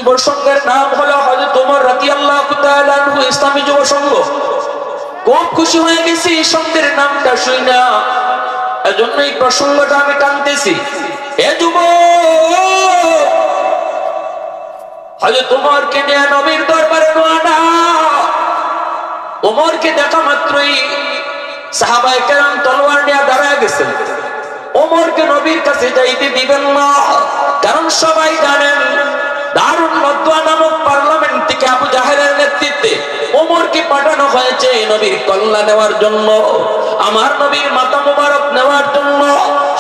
প্রসঙ্গের নাম হলো হযরত ওমর রাদিয়াল্লাহু তাআলা আনহু ইসলামী যুব সংঘ। খুব খুশি হয়ে গেছি সঙ্গের নামটা শুনে, এজন্য এই প্রসঙ্গটা আমি টানতেছি। এ যুবক, হযরত ওমরকে নিয়ে নবীর দরবারে রওনা। ওমরকে দেখা মাত্রই সাহাবায়ে কেরাম তলোয়ার নিয়ে দাঁড়ায় গেছেন। ওমরকে নবীর কাছে যাইতে দিবেন না, কারণ সবাই জানেন দারুন নদওয়া নামক পার্লামেন্ট থেকে আবু জাহেলের নেতৃত্বে ওমরকে পাঠানো হয়েছে নবীর কল্যাণ নেওয়ার জন্য, আমার নবীর মাথা মোবারক নেওয়ার জন্য।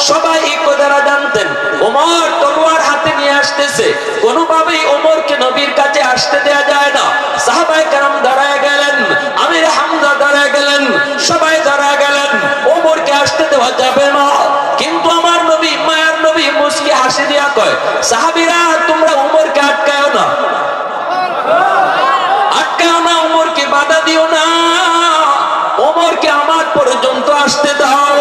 সবাই এই কথাটা জানতেন। ওমর তলোয়ার হাতে নিয়ে আসতেছে, কোনোভাবেই ওমরকে নবীর কাছে আসতে দেয়া যায় না। সাহাবায়ে কেরাম দাঁড়ায় গেলেন, আমির হামজা দাঁড়ায় গেলেন, সবাই দাঁড়ায় গেলেন, ওমরকে আসতে দেওয়া যাবে না। কিন্তু আমার নবী, মায়ার নবী মুস্কি হাসি দিয়া কয়, সাহাবীরা তোমরা ওমরকে আটকায়ও না, আটকায়ও না, ওমরকে বাধা দিও না, ওমরকে আমার পর্যন্ত আসতে দাও।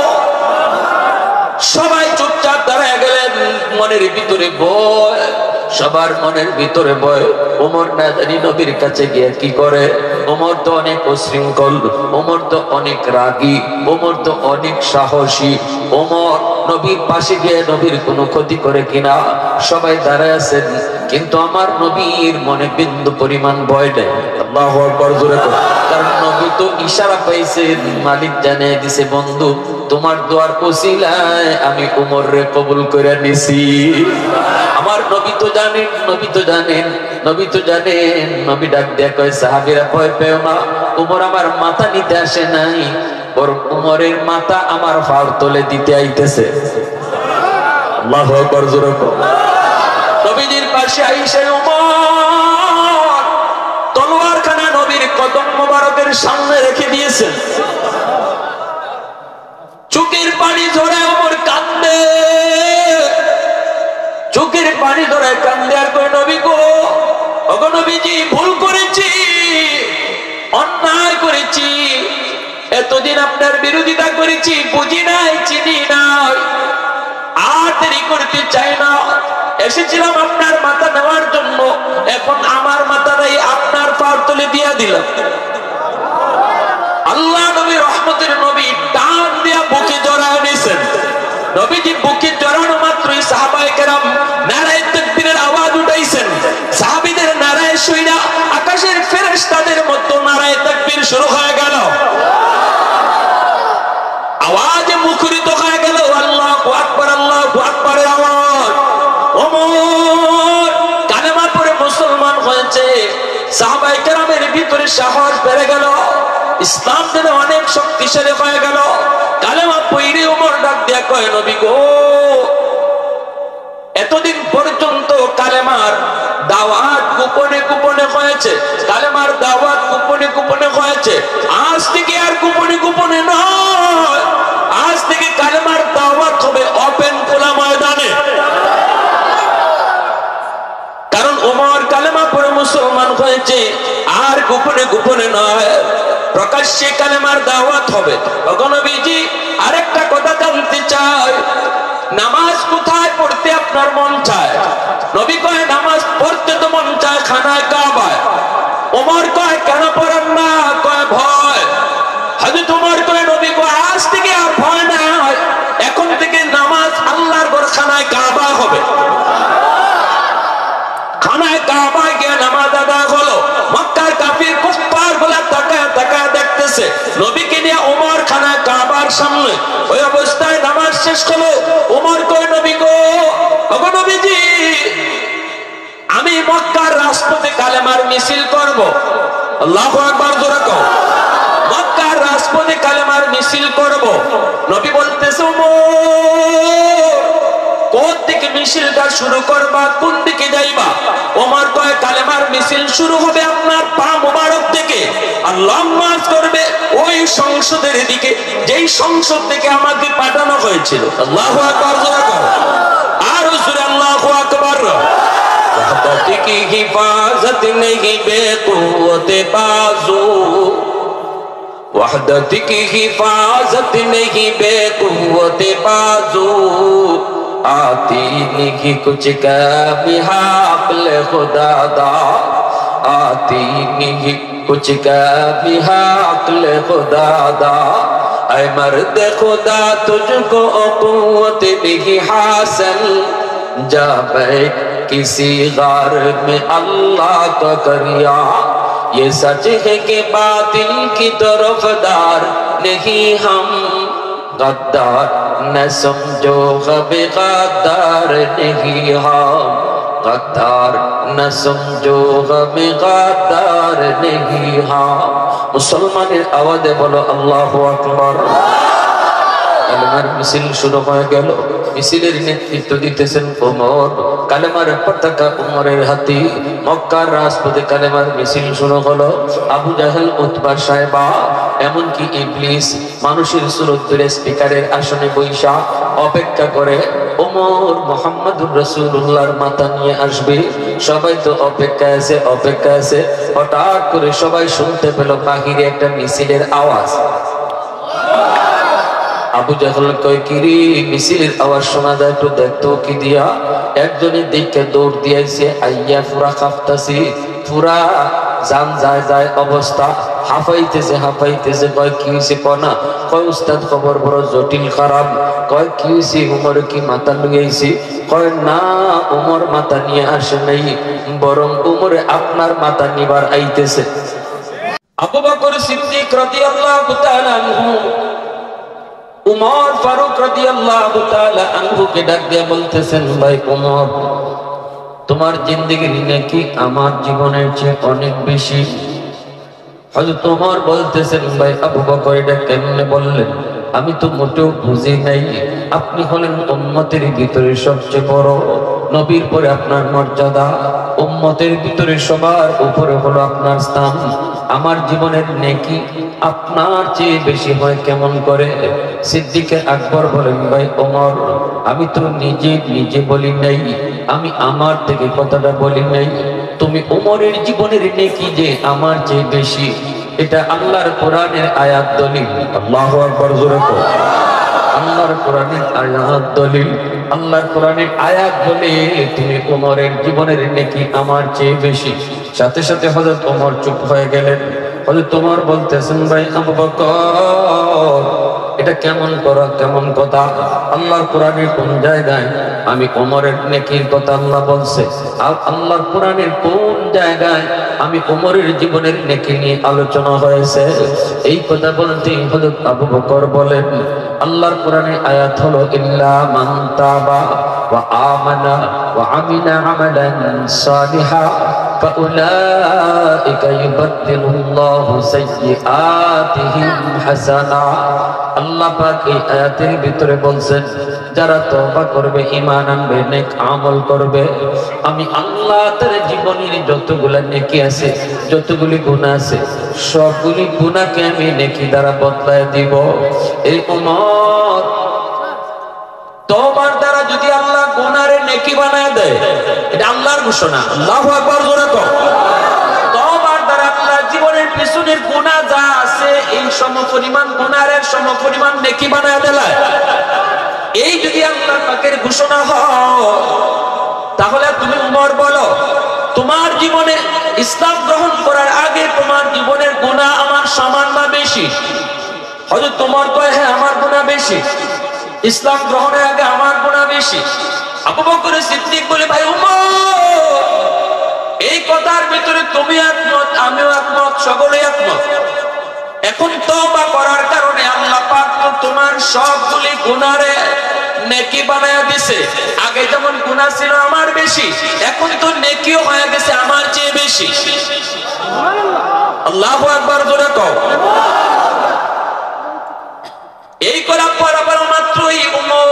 সবাই চুপচাপ দাঁড়ায় গেলেন। মনের ভিতরে ভয়, সবার মনের ভিতরে ভয়, ওমর না জানি নবীর কাছে গিয়ে কি করে। ওমর তো অনেক উশৃঙ্খল, ওমর তো অনেক রাগী, ওমর তো অনেক সাহসী। ওমর নবীর পাশে গিয়ে নবীর কোনো ক্ষতি করে কিনা। সবাই দাঁড়ায় আছেন, কিন্তু আমার নবীর মনে বিন্দু পরিমাণ ভয় নেই। আল্লাহু আকবার জোরে করে। কারণ নবী তো ইশারা পাইছেন, মালিক জানিয়ে দিছে, বন্ধু তোমার দোয়ার ওসিলায় আমি ওমররে কবুল করে নিছি। আমার নবী তো জানেন, নবী তো জানেন, নবী তো জানেন। নবী ডাক দিয়ে কয়, সাহাবীরা ভয় পেও না, ওমর আমার মাথা নিতে আসে নাই, বরং ওমরের মাথা আমার ফার তলে দিতে আইতেছে। আল্লাহু আকবার জোরে করে। নবীজির পাশে আইসা ওমর তলোয়ারখানা নবীর কদম মোবারকের সামনে রেখে দিয়েছেন। চোখের পানি ধরে ওমর কান্দে, চোখের পানি ধরে কান্দে আর কয়, নবী গো, ওগো নবীজি, ভুল করেছি, অন্যায় করেছি, এতদিন আপনার বিরোধিতা করেছি, বুঝি নাই, চিনি নাই, আর দেরি করতে চাই না। এসেছিলাম আপনার মাথা নেওয়ার জন্য, এখন আমার মাথাটাই আপনার পার তলে দিয়া দিলাম। আল্লাহ নবী, রহমতের নবী, টান দিয়া বুকে জড়ায় নিয়েছেন। নবীজি বুকে জড়ানো মাত্রই সাহাবায়ে কেরাম নারায়ে তাকবীরের আওয়াজ উঠাইছেন। সাহাবীদের নারায়ে শুইনা আকাশের ফেরেশতাদের মতো নারায়ে তাকবীর শুরু হয়ে গেল। আওয়াজে মুখরিত হয়ে গেল আল্লাহু আকবার, আল্লাহু আকবারের আওয়াজ। ওমর কালেমা পড়ে মুসলমান হয়েছে। সাহাবায়ে কেরামের ভিতরে সাহস বেড়ে গেল, ইসলাম যেন অনেক শক্তিশালী হয়ে গেল। কালেমা পড়ে ওমর ডাক দিয়া কয়, নবী গো, এতদিন পর্যন্ত কালেমার দাওয়াত গোপনে গোপনে হয়েছে, কালেমার দাওয়াত গোপনে গোপনে হয়েছে, আজ থেকে আর গোপনে গোপনে নয়, আজ থেকে কালেমার দাওয়াত হবে ওপেন খোলা ময়দানে। কারণ ওমর কালেমা পড়ে মুসলমান হয়েছে, আর গোপনে গোপনে নয়, প্রকাশ্যে কালেমার দাওয়াত হবে। ওগো নবীজি, আরেকটা কথা জানতে চাই, নামাজ কোথায় পড়তে আপনার মন চায়? নবী কয়, নামাজ পড়তে তো মন চায় খানায় কাবায়। ওমর কয়, কেন পড়েন না? কয়, ভয়। হযরত ওমর কয়, নবী কয়, আজ থেকে আর ভয় নাই, এখন থেকে নামাজ আল্লাহর ঘর খানায় কাবা হবে। খানায় কাবায় গিয়ে নামাজ আদায় হলো। মক্কার কাফির কুফফার গুলা তাকায় তাকায় দেখতেছে নবীকে নিয়ে ওমর খানায় কাবার সামনে। ওই অবস্থায় নামাজ শেষ হলো। ওমর কয়, নবী গো, ওগো নবীজি, আমি মক্কার রাজপথে কালেমার মিছিল করব। আল্লাহু আকবার জোরে কও। মক্কার রাজপথে কালেমার মিছিল করব। নবী বলতেছে, ওমর কোন দিকে মিছিলটা শুরু করবা, কোন দিকে যাইবা? ওমর কয়, কালেমার মিছিল শুরু হবে আপনার পা মোবারক থেকে, আর লং মার্চ করবে ওই সংসদের দিকে, যেই সংসদ থেকে আমাকে পাঠানো হয়েছিল। আল্লাহু আকবার জোরে কও। আর জোরে আল্লাহু আকবার। वहदत की हिफाजत नहीं बेक़ुव्वत बाज़ू, वहदत की हिफाजत नहीं बेक़ुव्वत बाज़ू, आती नहीं कुछ कभी हाक़ल खुदा दा आती नहीं कुछ कभी हाक़ल खुदा दा ऐ मर्द खुदा तुझको क़ुव्वत नहीं हासिल जा बैठ किसी गार में अल्लाह का करिया ये सच है कि बातिल की तरफदार नहीं हम गद्दार न समझो कभी गद्दार नहीं हम गद्दार न समझो कभी गद्दार नहीं हम मुसलमाনের आवाज़े बोलो अल्लाहु আকবার কালেমার মিছিল শুরু হয়ে গেল মিছিলের নেতৃত্ব দিতেছেন ওমর কালেমার পতাকা ওমরের হাতে মক্কার রাজপথে কালেমার মিছিল শুরু হলো আবু জাহেল উতবা সাহেবা এমনকি ইবলিস মানুষের সুরত ধরে স্পিকারের আসনে বৈশা অপেক্ষা করে ওমর মুহাম্মদুর রাসূলুল্লাহর মাথা নিয়ে আসবে সবাই তো অপেক্ষা আছে হঠাৎ করে সবাই শুনতে পেল বাহিরে একটা মিছিলের আওয়াজ আবু জাহেল কয় কিরে মিছিলের আওয়াজ শোনা যায় একটু দেখতো কি দিয়া একজনের দিকে দৌড় দিয়েছে আইয়া পুরা কাঁপতাছি পুরা জান যায় অবস্থা হাঁপাইতেছে কয় কি হয়েছে কনা কয় উস্তাদ খবর বড় জটিল খারাপ কয় কি হয়েছে উমর কি মাথা লুইয়াইছি কয় না উমর মাথা নিয়ে আসে নাই বরং উমরে আপনার মাথা নিবার আইতেছে আবু বকর সিদ্দিক রাদিয়াল্লাহু তাআলা আনহু উমর ফারুক রাদিয়াল্লাহু তাআলা আনহুকে ডাক দিয়ে বলতেছেন ভাই উমর তোমার জিন্দেগির নেকি আমার জীবনের চেয়ে অনেক বেশি হযরত উমর বলতেছেন ভাই আবু বকর এটা কেমনে বললেন আমি তো মোটেও বুঝি নাই আপনি হলেন উম্মতের ভিতরে সবচেয়ে বড় নবীর পরে আপনার মর্যাদা উম্মতের ভিতরে সবার উপরে হলো আপনার স্থান আমার জীবনের নেকি আপনার চেয়ে বেশি হয় কেমন করে সিদ্দিকে আকবর বলেন ভাই ওমর আমি তো নিজে বলি নাই আমি আমার থেকে কথাটা বলি নাই তুমি ওমরের জীবনের নেকি যে আমার চেয়ে বেশি এটা আল্লাহর কোরআনের আয়াত দলিল আল্লাহু আকবার জোরে কও আল্লাহর কোরআনের আয়াত দলিল আল্লাহর কোরআনের আয়াত বলে তুমি ওমরের জীবনের নেকি আমার চেয়ে বেশি সাথে সাথে হযরত ওমর চুপ হয়ে গেলেন হযরত ওমর বলতেছেন ভাই আবু বকর এটা কেমন কথা আল্লাহর কোরআনের কোন জায়গায় আমি ওমরের নেকির কথা আল্লাহ বলছে আর আল্লাহর কোরআনের কোন জায়গায় আমি ওমরের জীবনের নেকি নিয়ে আলোচনা হয়েছে এই কথা বলতে হযরত আবু বকর বলেন আল্লাহর কোরআনের আয়াত হলো ইল্লা মান তাবা ওয়া আমানা ওয়া আমিলা আমালান সালিহা ফাউলাইকা ইউবাদদিলুল্লাহু সাইয়্যাতিহিম হাসানা আল্লাহ পাক এই আয়াতের ভিতরে বলছেন যারা তওবা করবে ঈমান আনবে নেক আমল করবে আমি আল্লাহ তার জীবনের যতগুলা নেকি আছে যতগুলি গুনাহ আছে সবগুলি গুনাহকে আমি নেকি দ্বারা বদলায় দিব এই উম্মত তওবার দ্বারা যদি আল্লাহ গুনাহের নেকি বানায় দেয় এটা আল্লাহর ঘোষণা আল্লাহু আকবার জোরে কও তওবার দ্বারা আল্লাহ জীবনের পিছনের গুনাহ যা আছে এই সমপরিমাণ গুনাহের সমপরিমাণ নেকি বানায় দেয় এই যদি আল্লাহর পাকের ঘোষণা হয় তাহলে তুমি উমর বলো তোমার জীবনে ইসলাম গ্রহণ করার আগে তোমার জীবনের গুনাহ আমার সমান না বেশি হযরত তোমার কয় হ্যাঁ আমার গুনাহ বেশি ইসলাম গ্রহণের আগে আমার গুনাহ বেশি আবু বকর সিদ্দিক বলে ভাই উমর এই কথার ভিতরে তুমি একমত আমিও একমত সকলেই একমত এখন তওবা করার কারণে আল্লাহ পাক তো তোমার সবগুলি গুনাহরে নেকি বানায়া দিয়েছে আগে যেমন গুনাহ ছিল আমার বেশি এখন তো নেকিও হয়ে গেছে আমার চেয়ে বেশি সুবহানাল্লাহ আল্লাহু আকবার জোরে কও এই করার পর আবার মাত্রই উমর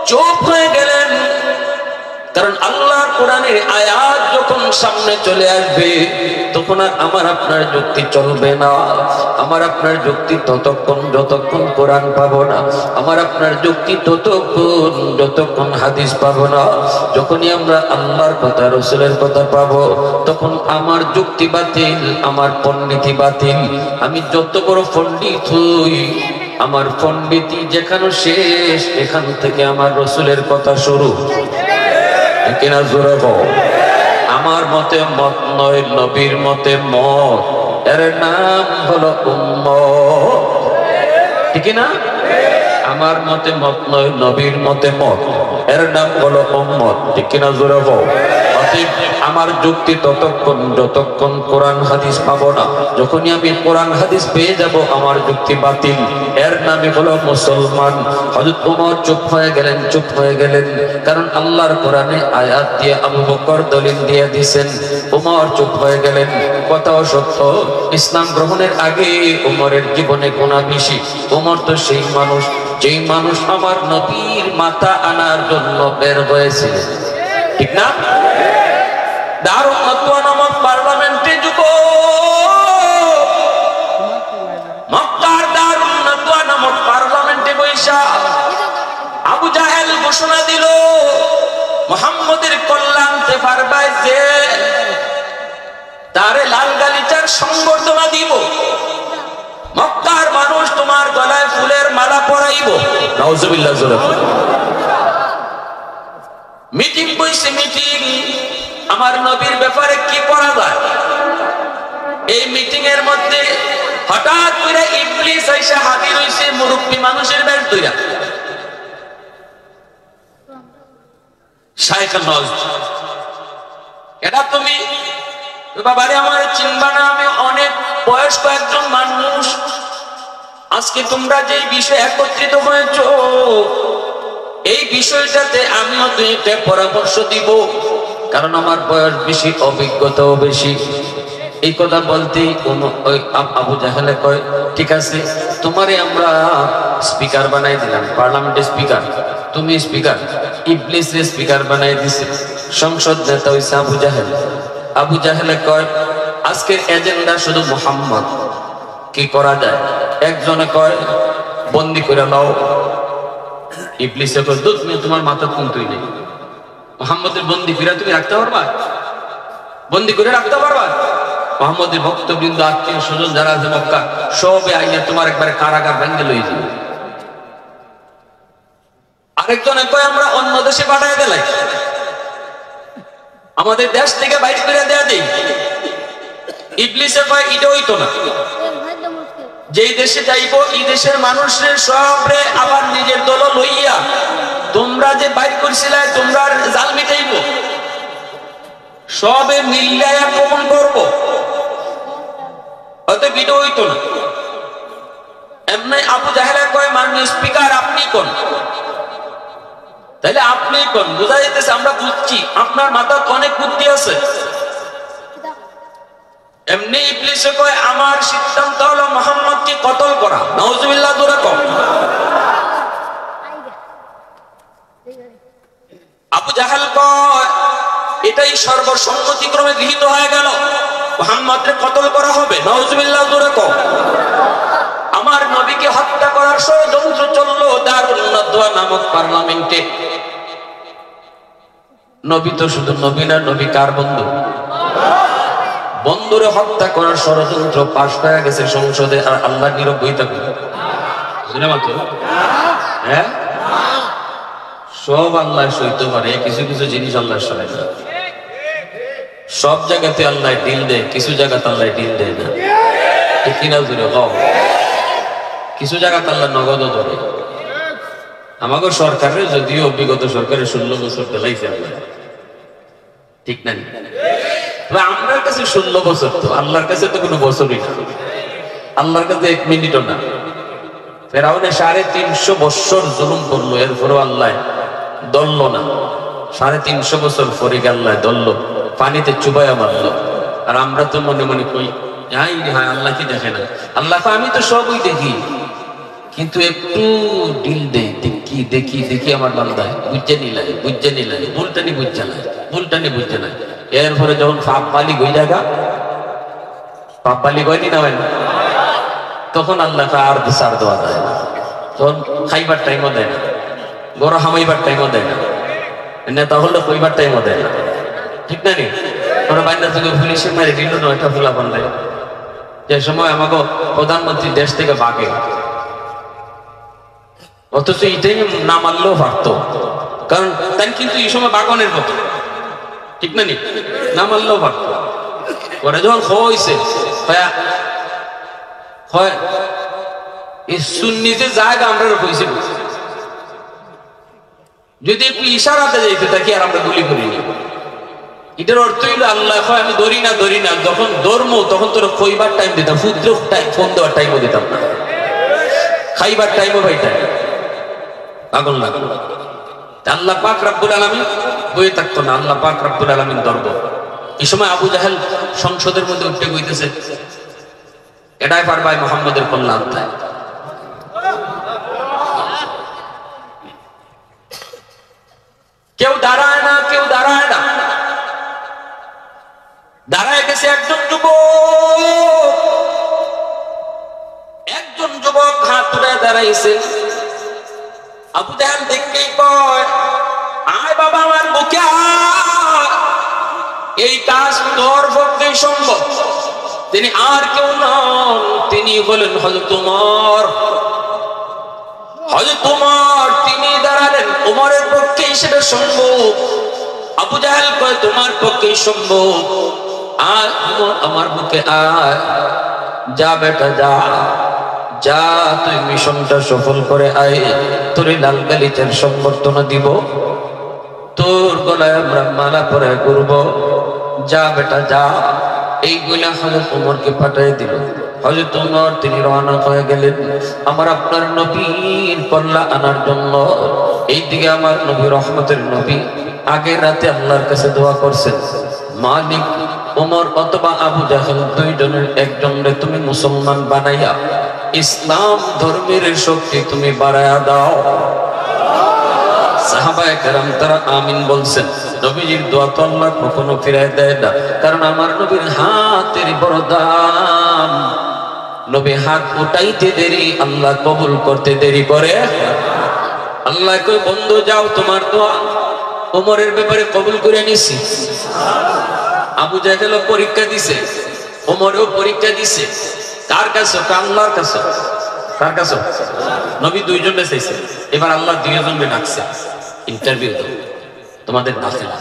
চুপ হয়ে গেলেন কারণ আল্লাহর কোরআনের আয়াত যখন সামনে চলে আসবে তখন আর আমার আপনার যুক্তি চলবে না আমার আপনার যুক্তি ততক্ষণ যতক্ষণ কোরআন পাবো না আমার আপনার যুক্তি ততক্ষণ যতক্ষণ হাদিস পাবো না যখনই আমরা আল্লাহর কথা রাসূলের কথা পাবো তখন আমার যুক্তি বাতিল আমার পণ্ডিতি বাতিল আমি যত বড় পণ্ডিত হই আমার পণ্ডিতি যেখানে শেষ এখান থেকে আমার রসুলের কথা শুরু কিনা জোরে বল আমার মতে মত নয় নবীর মতে মত এর নাম হলো উম্মত ঠিক না আমার মতে মত নয় নবীর মতে মত এর নাম হলো উম্মত ঠিক না জোরে বল আমার যুক্তি ততক্ষণ যতক্ষণ কোরআন হাদিস পাবো না যখনই আমি কোরআন হাদিস পেয়ে যাব আমার যুক্তি বাতিল এর নামই হলো মুসলমান হযরত ওমর চুপ হয়ে গেলেন কারণ আল্লাহর কোরআনে আয়াত দিয়ে আবু বকর দলিল দিয়ে দিয়েছেন ওমর চুপ হয়ে গেলেন কথাও সত্য ইসলাম গ্রহণের আগে ওমরের জীবনে গুনাহ বেশি ওমর তো সেই মানুষ যেই মানুষ আমার নবীর মাথা আনার জন্য বের হয়েছিল ঠিক না দারুন নাদওয়া নামক পার্লামেন্টে মক্কার দারুন নাদওয়া নামক পার্লামেন্টে বৈশা আবু জাহেল ঘোষণা দিল মুহাম্মদের কল্যাণে পারবাই যে তারে লাল গালিচার সংবর্ধনা দিব মক্কার মানুষ তোমার গলায় ফুলের মালা পরাইব নাউজুবিল্লাহ জোরে মিটিং বইছে মিটিং আমার নবীর ব্যাপারে কি করা যায় এই মিটিং এর মধ্যে হঠাৎ করে ইবলিস এসে হাজির হইছে মুরব্বি মানুষের বেশ দুইরা শাইখুল নজ এটা তুমি বাবারে আমার চিনবা না আমি অনেক বয়স্ক একজন মানুষ আজকে তোমরা যে বিষয়ে একত্রিত হয়েছো এই বিষয়টাতে আমিও দুইটা পরামর্শ দিব কারণ আমার বয়স বেশি অভিজ্ঞতাও বেশি এই কথা বলতেই ওই আবু জাহেলে কয় ঠিক আছে তোমারে আমরা স্পিকার বানাই দিলাম পার্লামেন্টের স্পিকার তুমি স্পিকার ইবলিসের স্পিকার বানাই দিছে সংসদ নেতা হইছে আবু জাহেলে কয় আজকের এজেন্ডা শুধু মুহাম্মদ কি করা যায় একজনে কয় বন্দি করে নাও ইবলিসে কয় তুমি তোমার মাথা কুনতুই নেই মুহাম্মদের বন্দি ফিরা তুমি রাখতে পারবা বন্দি করে রাখতে পারবা মুহাম্মদের ভক্তবৃন্দ আত্মীয় স্বজন যারা আছে মক্কা সবে আইয়া তোমার একবারে কারাগার ভেঙে লই যাবে আরেকজনে কয় আমরা অন্য দেশে পাঠায় দিলাই আমাদের দেশ থেকে বাইরে করে দেয়া দেই ইবলিসে কয় এটা হইতো না যেই দেশে যাইবো এই দেশের মানুষের সবরে আবার নিজের দল লইয়া তোমরা যে বাইর করছিলে তোমরা জাল মিটাইব সবে মিল্লায় আক্রমণ করবো হয়তো ভিডিও হইতো না এমনি আবু জাহেল কয় মাননীয় স্পিকার আপনি কোন তাহলে আপনি কোন বোঝা যাইতেছে আমরা বুঝছি আপনার মাথায় অনেক বুদ্ধি আছে এমনি ইবলিসে কয় আমার সিদ্ধান্ত হলো মুহাম্মদকে কতল করা নাউজুবিল্লাহ জোরে কও আবু জাহেল কয় এটাই সর্বসম্মতিক্রমে গৃহীত হয়ে গেল মুহাম্মদকে কতল করা হবে নাউজুবিল্লাহ জোরে কও আমার নবীকে হত্যা করার ষড়যন্ত্র চললো দারুন নাদওয়া নামক পার্লামেন্টে নবী তো শুধু নবী না নবী কার বন্ধু বন্ধুরে হত্যা করার ষড়যন্ত্র পাশ হয়ে গেছে সংসদে আর আল্লাহ নীরব বই থাকবে হ্যাঁ সব আল্লাহ সইতে পারে কিছু কিছু জিনিস আল্লাহ সয় না সব জায়গাতে আল্লাহ ডিল দেয় কিছু জায়গাতে আল্লাহ ডিল দেয় না ঠিক কিনা জুড়ে কম কিছু জায়গাতে আল্লাহ নগদও ধরে আমাকে সরকারের যদিও বিগত সরকারের 16 বছর পেলাইছে আল্লাহ ঠিক না আমার কাছে 16 বছর তো আল্লাহর কাছে তো কোনো বছরই না আল্লাহর কাছে 1 মিনিটও না ফেরাউনে 350 বছর জুলুম করলো এরপরও আল্লাহ দলল না 350 বছর পরে আল্লাহ দলল পানিতে চুবাইয়া মারলো আর আমরা তো মনে মনে কই হাই হাই আল্লাহ কি দেখে না আল্লাহ আমি তো সবই দেখি কিন্তু একটু ডিল দেই দেখি আমার বান্দায় বুঝে নিলাই ভুলটানি বুঝছে না এরপরে যখন পাপ বালি গয়নি না হয় না তখন আল্লাহ আর বিচার দেওয়া যায় না তখন খাইবার টাইমও দেয় না গরো হামাইবার টাইমও দেয় না নেতা হলে কইবার টাইমও দেয় না ঠিক না নি ওরা বাইরে থেকে পুলিশের মারি দিল না একটা ফুলা বান্ধায় যে সময় আমাকে প্রধানমন্ত্রী দেশ থেকে বাগে অথচ এটাই না মানলেও পারতো, কারণ তাই কিন্তু এই সময় বাগানের মতো, ঠিক না নি, না মানলেও পারতো। পরে যখন হয়েছে সুন্নিতে জায়গা আমরা কইছি, যদি একটু ইশারাতে যাইতে থাকি আর আমরা গুলি করিনি, এটার অর্থ হইলো আল্লাহ কয় আমি ধরি না, যখন ধর্ম তখন তোর খইবার টাইম দিতাম, ফুদ্র ফোন দেওয়ার টাইমও দিতাম না, খাইবার টাইমও পাইতাম, পাগল না। আল্লাহ পাক রব্বুল আলামিন বয়ে থাকতো না, আল্লাহ পাক রব্বুল আলামিন ধরবো। এই সময় আবু জাহেল সংসদের মধ্যে উঠে কইতেছে, এটাই পারবাই মুহাম্মদের কল্যাণ তাই। কেউ দাঁড়ায় না, দাঁড়ায় গেছে একজন যুবক হাত তুলে দাঁড়াইছে। আবু জাহেল দেখতেই কয়, আয় বাবা আমার বুকে আয়, এই কাজ তোর পক্ষে সম্ভব। তিনি আর কেউ নন, তিনি বলেন হযরত উমর। তিনি দাঁড়ালেন, উমরের পক্ষে হিসেবে সম্ভব। আবু জাহেল কয় তোমার পক্ষে সম্ভব, আর আমার বুকে আয়, যা বেটা যা তুই মিশনটা সফল করে আয়, তোর লাল গালিচার সংবর্ধনা দিব, তোর গলায় আমরা মালা পরে করব, যা বেটা যা। এইগুলা হযরত উমরকে পাঠিয়ে দিল। হযরত উমর তিনি রওনা হয়ে গেলেন আমার আপনার নবীর কল্লা আনার জন্য। এইদিকে আমার নবী রহমতের নবী আগের রাতে আল্লাহর কাছে দোয়া করছেন, মালিক উমর অথবা আবু জাহেল দুইজনের একজনরে তুমি মুসলমান বানাইয়া ইসলাম ধর্মের শক্তি তুমি বাড়ায়া দাও। সাহাবায়ে কেরাম তারা আমিন বলছেন। নবীজির দোয়া তো আল্লাহ কখনো ফিরায় দেয় না, কারণ আমার নবীর হাতের বড় দাম। নবী হাত উঠাইতে দেরি, আল্লাহ কবুল করতে দেরি করে। আল্লাহ কই বন্ধু যাও, তোমার দোয়া ওমরের ব্যাপারে কবুল করে নিছি। আবু জাহেল পরীক্ষা দিছে, ওমরেও পরীক্ষা দিছে। কার কাছে? আল্লাহর কাছে। কার কাছে? নবী দুইজনে চাইছে, এবার আল্লাহ দুইজনকে ডাকছে, ইন্টারভিউ দাও, তোমাদের দাখিলা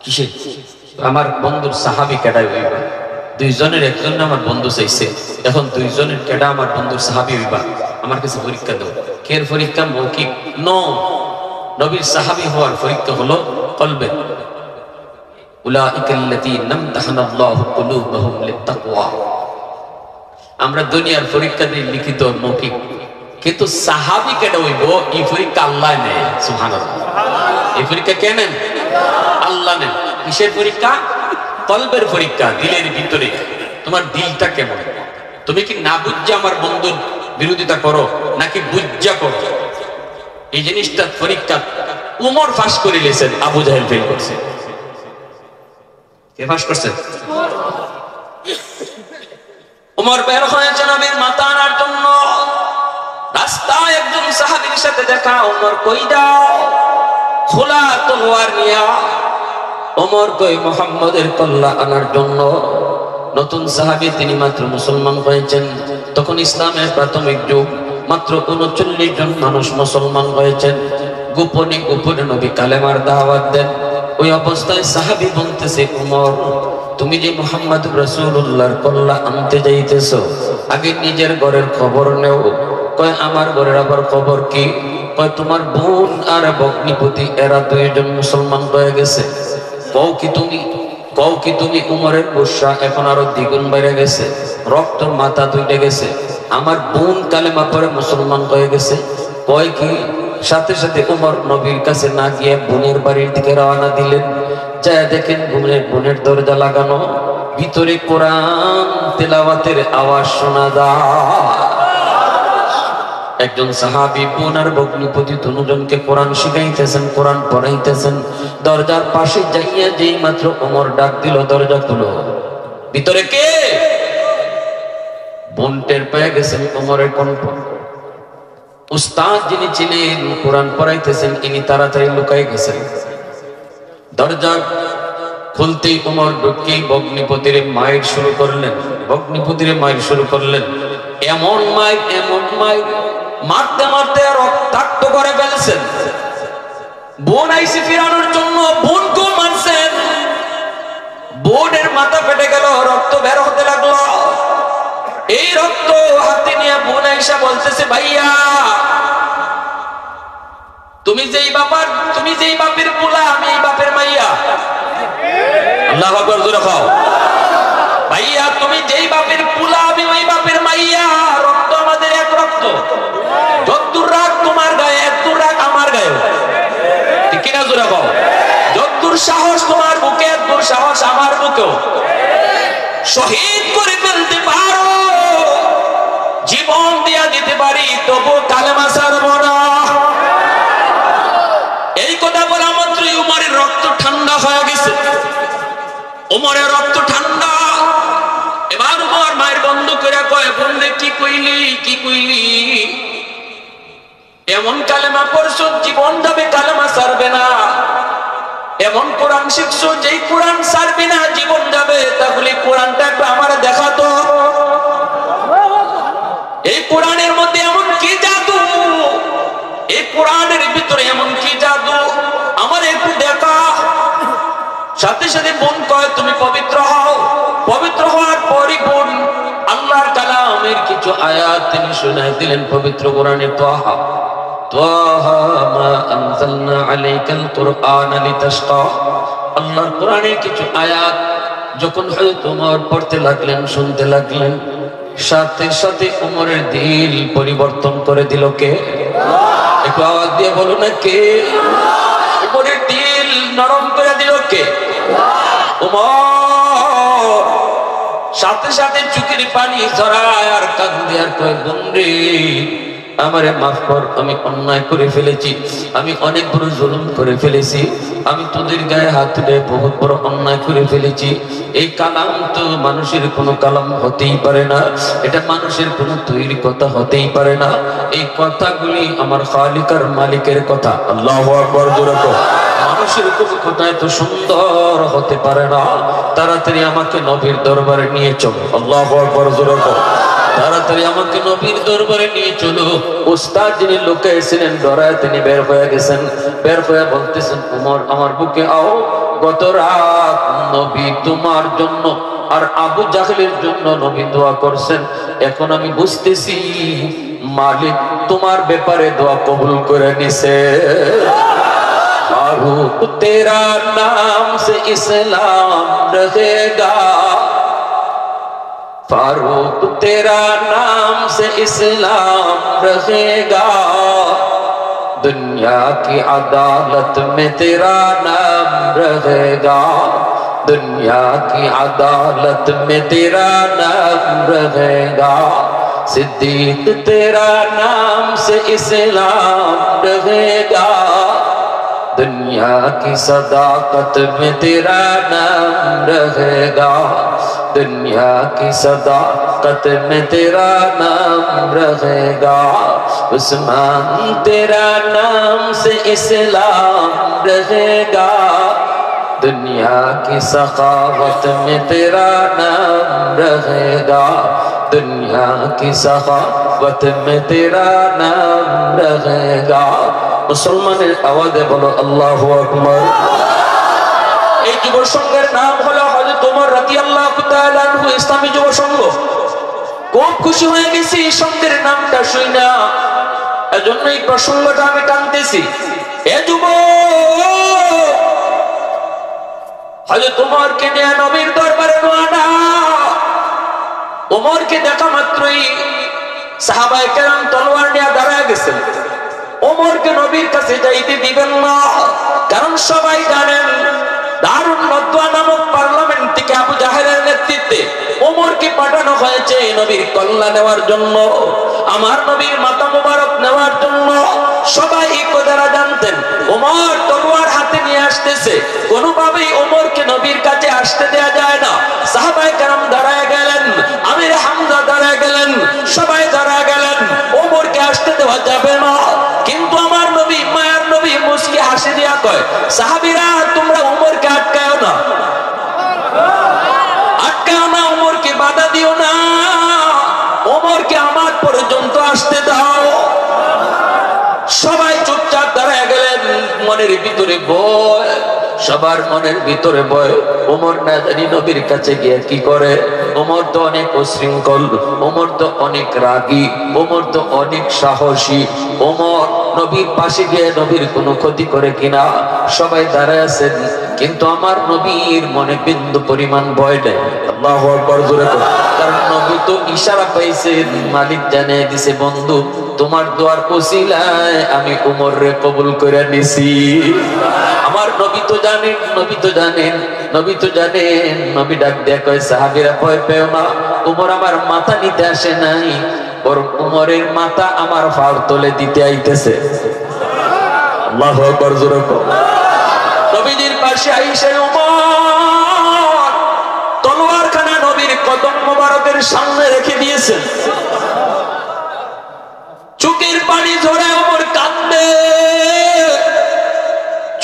কিসে? আমার বন্ধুর সাহাবী কেডা হইবা, দুইজনের একজন আমার বন্ধু চাইছে, এখন দুইজনের কেডা আমার বন্ধুর সাহাবী হইবা, আমার কাছে পরীক্ষা দাও। কের পরীক্ষা? মৌখিক নবীর সাহাবী হওয়ার পরীক্ষা হলো কলবে। উলাইকাল্লাযীনা ইমতাহানাল্লাহু কুলুবাহুম লিত্তাকওয়া। আমরা দুনিয়ার পরীক্ষা দিয়ে লিখিত মৌখিক, কিন্তু সাহাবী কেডা হইব এই পরীক্ষা আল্লাহ নেয়। সুবহানাল্লাহ। এই পরীক্ষা কে নেন? আল্লাহ নেন। কিসের পরীক্ষা? কলবের পরীক্ষা, দিলের ভিতরে তোমার দিলটা কেমন। তুমি কি না বুঝা আমার বন্ধুর বিরোধিতা করো, নাকি বুঝা করো? এই জিনিসটা পরীক্ষা। উমর ফাঁস করে লেছেন, আবু জাহেল ফেল করছে। কে ফাঁস করছে? উমর বের হয়েছে নবীর মাথা আনার জন্য। রাস্তায় একজন সাহাবীর সাথে দেখা। উমর কই যাও? খোলা তলোয়ার নিয়া। উমর কই মুহাম্মদের কল্লা আনার জন্য। নতুন সাহাবী, তিনি মাত্র মুসলমান হয়েছেন, তখন ইসলামের প্রাথমিক যুগ, মাত্র 39 জন মানুষ মুসলমান হয়েছেন। গোপনে গোপনে নবী কালেমার দাওয়াত দেন। ওই অবস্থায় সাহাবী বলতেছে, উমর তুমি যে মুহাম্মদ রাসূলুল্লাহর কল্লা আনতে যাইতেছো, আগে নিজের ঘরের খবর নেও। কয় আমার ঘরের আবার খবর কি? কয় তোমার বোন আর ভগ্নিপতি এরা দুইজন মুসলমান হয়ে গেছে। কও কি তুমি উমরের গুসা এখন আরো দ্বিগুণ বেড়ে গেছে, রক্ত মাথা দুইটা গেছে। আমার বোন কালেমা পড়ে মুসলমান হয়ে গেছে। কয় কি? সাথে সাথে উমর নবীর কাছে না গিয়ে বোনের বাড়ির দিকে রওনা দিলেন। যায় দেখেন বোনের দরজা লাগানো, ভিতরে কোরআন তেলাওয়াতের আওয়াজ শোনা যায়। একজন সাহাবী বোন আর ভগ্নিপতি দুজনকে কোরআন শিখাইতেছেন, কোরআন পড়াইতেছেন। দরজার পাশে যাইয়া যেই মাত্র ওমর ডাক দিল, দরজা খুলো। ভিতরে কে? বোন টের পেয়ে গেছেন ওমরের কণ্ঠ। উস্তাদ যিনি ছিলেন কোরআন পড়াইতেছেন, ইনি তাড়াতাড়ি লুকাই গেছেন। দরজা খুলতেই ওমর ঢুকেই ভগ্নিপতির মায়ের শুরু করলেন। এমন মায়ের মারতে মারতে রক্তাক্ত করে ফেলছেন। বোন আইসি ফিরানোর জন্য বোনকে মারছেন, বোনের মাথা ফেটে গেল, রক্ত বের হতে লাগলো। এই রক্ত হাতে নিয়ে বোন আইসা বলতেছে, ভাইয়া তুমি যেই বাপের পোলা, আমি এই বাপের মাইয়া। আল্লাহু আকবার, জোরে খাও। ভাইয়া তুমি যেই বাপের পোলা, আমি ওই বাপের মাইয়া, রক্ত আমাদের এক রক্ত। যদ্দুর রাগ তোমার গায়ে, এদ্দুর রাগ আমার গায়ে, ঠিক কিনা? জোরে খাও। যদ্দুর সাহস তোমার বুকে, এদ্দুর সাহস আমার বুকেও। শহীদ করে ফেলতে পারো, জীবন দিয়া দিতে পারি, তবু কালেমা ছাড়বো না। এই কথা বলা মাত্রই উমরের রক্ত ঠান্ডা হয়ে গেছে। উমরের রক্ত ঠান্ডা। এবার উমর মায়ের বন্ধ করে কয়, বন্ধে কি কইলি? এমন কালেমা পড়ছো জীবন যাবে, কালেমা ছাড়বে না। এমন কোরআন শিখছো যেই কোরআন ছাড়বে না, জীবন যাবে। তাহলে কোরআনটা একটু আমার দেখাতো। এই কোরআনের মধ্যে এমন কি জাদু, এই কোরআনের ভিতরে এমন কি জাদু, আমার একটু দেখা। সাথে সাথে বোন কয়, তুমি পবিত্র হও। পবিত্র হওয়ার পরই বোন আল্লাহর কালামের কিছু আয়াত তিনি শোনায় দিলেন পবিত্র কোরআনে। তাহা মা আনজালনা আলাইকাল কুরআনা লিতাশকা। আল্লাহর কোরআনের কিছু আয়াত যখন হযরত ওমর পড়তে লাগলেন, শুনতে লাগলেন, সাথে সাথে ওমরের দিল পরিবর্তন করে দিল কে? একটু আওয়াজ দিয়ে বলো না, কে? ওমরের দিল নরম করে দিল কে? ওমর সাথে সাথে চোখের পানি ঝরায় আর কাঁদে আর কয়, বন্ধু আমারে মাফ কর, আমি অন্যায় করে ফেলেছি, আমি অনেক বড় জুলুম করে ফেলেছি, আমি তোদের গায়ে হাত তুলে বহুত বড় অন্যায় করে ফেলেছি। এই কালাম তো মানুষের কোনো কালাম হতেই পারে না, এটা মানুষের কোনো তৈরি কথা হতেই পারে না। এই কথাগুলি আমার খালিকার মালিকের কথা। আল্লাহু আকবার, জোরে বলো। মানুষের কোনো কথা এত সুন্দর হতে পারে না। তাড়াতাড়ি আমাকে নবীর দরবারে নিয়ে চলো। আল্লাহু আকবার, জোরে বলো। তাড়াতাড়ি আমাকে নবীর দরবারে নিয়ে চলো। উস্তাদ যিনি লুকিয়েছিলেন ডরায় তিনি বের হয়ে গেছেন। বের হয়ে বলতেছেন, ওমর আমার বুকে আও, গত রাত নবী তোমার জন্য আর আবু জাহেলের জন্য নবী দোয়া করছেন। এখন আমি বুঝতেছি মালিক তোমার ব্যাপারে দোয়া কবুল করে নিছে। ফারুক তেরা নাম সে ইসলাম रहेगा, फारूक तेरा नाम से इस्लाम रहेगा, दुनिया की अदालत में तेरा नाम रहेगा, दुनिया की अदालत में तेरा नाम रहेगा, सिद्दीक तेरा नाम से इस्लाम रहेगा, दुनिया की सदाकत में तेरा नाम रहेगा, दुनिया की सदाकत में तेरा नाम रहेगा, उस्मान तेरा नाम से इस्लाम रहेगा, दुनिया की सखावत में तेरा नाम रहेगा, दुनिया की सखावत में तेरा नाम रहेगा। मुसलमाনের আওয়াজে বলো আল্লাহু আকবার। এই যুব সংঘের নাম হলো হযরত ওমর রাদিয়াল্লাহু তাআলা আনহু ইসলামী যুব সংঘ। খুব খুশি হয়ে গেছি এই সংঘের নামটা শুনে, এজন্য এই প্রসঙ্গটা আমি টানতেছি। এ যুব হযরত ওমরকে নিয়ে নবীর দরবারে রওনা। ওমরকে দেখা মাত্রই সাহাবায়ে কেরাম তলোয়ার নিয়ে দাঁড়ায় গেছেন। ওমরকে নবীর কাছে যাইতে দিবেন না, কারণ সবাই জানেন দারুন নদওয়া নামক পার্লামেন্ট থেকে আবু জাহেলের নেতৃত্বে ওমরকে পাঠানো হয়েছে নবীর কল্লা নেওয়ার জন্য, আমার নবীর মাথা মোবারক নেওয়ার জন্য। সবাই এই কথাটা জানতেন। ওমর তলোয়ার হাতে নিয়ে আসতেছে, কোনোভাবেই ওমরকে নবীর কাছে আসতে দেয়া যায় না। সাহাবায়ে কেরাম দাঁড়ায় গেলেন, আমির হামজা দাঁড়ায় গেলেন, সবাই দাঁড়ায় গেলেন, ওমরকে আসতে দেওয়া যাবে না। কিন্তু আমার নবী, মায়ার নবী মুস্কি হাসি দিয়া কয়, সাহাবীরা তোমরা ওমরকে আটকায়ও না, আটকায়ও না, ওমরকে বাধা দিও না, ওমরকে আমার পর্যন্ত আসতে দাও। মনের ভিতরে ভয়, সবার মনের ভিতরে ভয়। ওমর না জানি নবীর কাছে গিয়ে কি করে। ওমর তো অনেক উশৃঙ্খল, ওমর তো অনেক রাগী, ওমর তো অনেক সাহসী। ওমর নবীর পাশে গিয়ে নবীর কোনো ক্ষতি করে কিনা সবাই দাঁড়ায় আছেন, কিন্তু আমার নবীর মনে বিন্দু পরিমাণ ভয় নেই। আল্লাহু আকবার জোরে করে। কারণ নবী তো ইশারা পাইছেন, মালিক জানিয়ে দিছে, বন্ধু তোমার দোয়ার ওসিলায় আমি উমরে কবুল করে নিছি। আমার নবী তো জানেন, নবী তো জানেন, নবী তো জানেন। নবী ডাক দিয়ে কয়, সাহাবীরা ভয় পেও না, উমর আমার মাথা নিতে আসে নাই, বরং উমরের মাথা আমার ফাড় তলে দিতে আইতেছে। আল্লাহু আকবার জোরে করে। নবীজির পাশে আইসা উমর তলোয়ারখানা নবীর কদম মোবারকের সামনে রেখে দিয়েছেন। চোখের পানি ধরে উমর কান্দে,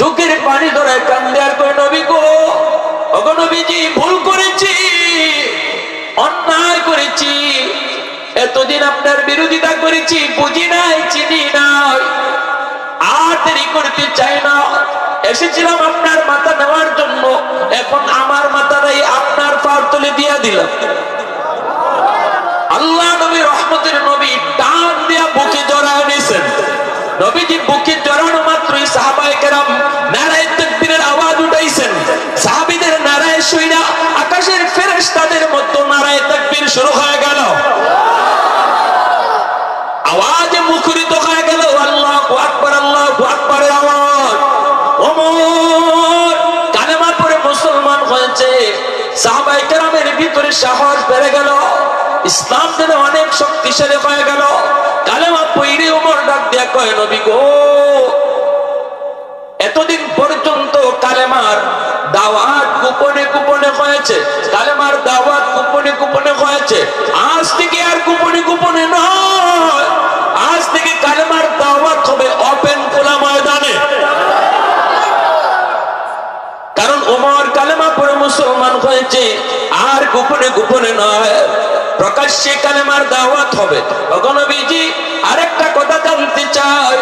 চোখের পানি ধরে কান্দে আর কয়, নবী গো, ওগো নবীজি, ভুল করেছি, অন্যায় করেছি, এতদিন আপনার বিরোধিতা করেছি, বুঝি নাই, চিনি নাই, আর দেরি করতে চাই না। এসেছিলাম আপনার মাথা নেওয়ার জন্য, এখন আমার মাথাটাই আপনার পার তুলে দিয়া দিলাম। আল্লাহ নবী রহমতের নবী টান দিয়া বুকে জড়ায় নিয়েছেন। নবীজি বুকে জড়ানো মাত্রই সাহাবায়ে কেরাম নারায়ে তাকবীরের আওয়াজ উঠাইছেন। সাহাবীদের নারায়ে শুইনা আকাশের ফেরেশতাদের মতো নারায়ে তাকবীর শুরু হয়ে গেল, আওয়াজে মুখরিত হয়ে গেল আল্লাহু আকবার, আল্লাহু আকবারের আওয়াজ। ওমর কালেমা পড়ে মুসলমান হয়েছে। সাহাবায়ে কেরামের ভিতরে সাহস বেড়ে গেল, ইসলাম যেন অনেক শক্তিশালী হয়ে গেল। কালেমা পড়ে ওমর ডাক দিয়া কয়, নবী গো, এতদিন পর্যন্ত কালেমার দাওয়াত গোপনে গোপনে হয়েছে, কালেমার দাওয়াত গোপনে গোপনে হয়েছে, আজ থেকে আর গোপনে গোপনে নয়, আজ থেকে কালেমার দাওয়াত হবে ওপেন খোলা ময়দানে। কারণ ওমর কালেমা পড়ে মুসলমান হয়েছে, আর গোপনে গোপনে নয়, প্রকাশ্যে কালেমার দাওয়াত হবে। ওগো নবীজি, আরেকটা কথা জানতে চাই,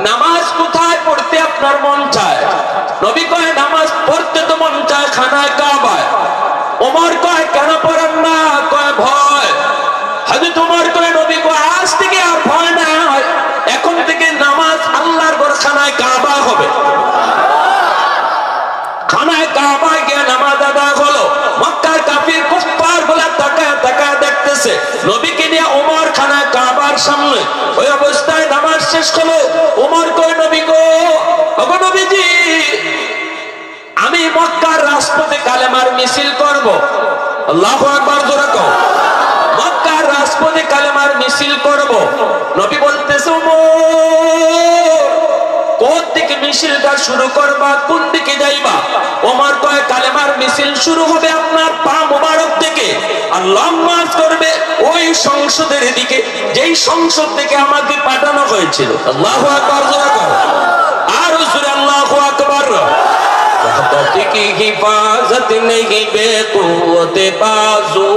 নামাজ কোথায় পড়তে আপনার মন চায়? নবী কয়, নামাজ পড়তে তো মন চায় খানায় কাবায়। ওমর কয়, কেন পড়েন না? কয়, ভয়। হযরত ওমর কয়, নবী কয়, আজ থেকে আর ভয় নাই, এখন থেকে নামাজ আল্লাহর ঘর খানায় কাবা হবে। খানায় কাবায় গিয়ে নামাজ আদায় হলো। মক্কার কাফির কুফফার গুলা তাকায় তাকায় দেখতেছে নবীকে নিয়ে ওমর খানায় কাবার সামনে। ওই অবস্থায় নামাজ শেষ হলো। ওমর কয়, নবী গো, ওগো নবীজি, আমি মক্কার রাজপথে কালেমার মিছিল করব। আল্লাহু আকবার জোরে কও। মক্কার রাজপথে কালেমার মিছিল করব। নবী বলতেছে, ওমর, কোন দিকে মিছিলটা শুরু করবা, কোন দিকে যাইবা? ওমর কয়, কালেমার মিছিল শুরু হবে আপনার পা মোবারক থেকে, আর লং মার্চ করবে ওই সংসদের দিকে, যেই সংসদ থেকে আমাকে পাঠানো হয়েছিল। আল্লাহু আকবার জোরে কও। আর জোরে আল্লাহু আকবার। ওয়াহদত কি হিফাজত নেহি বেকুওতে বাজু,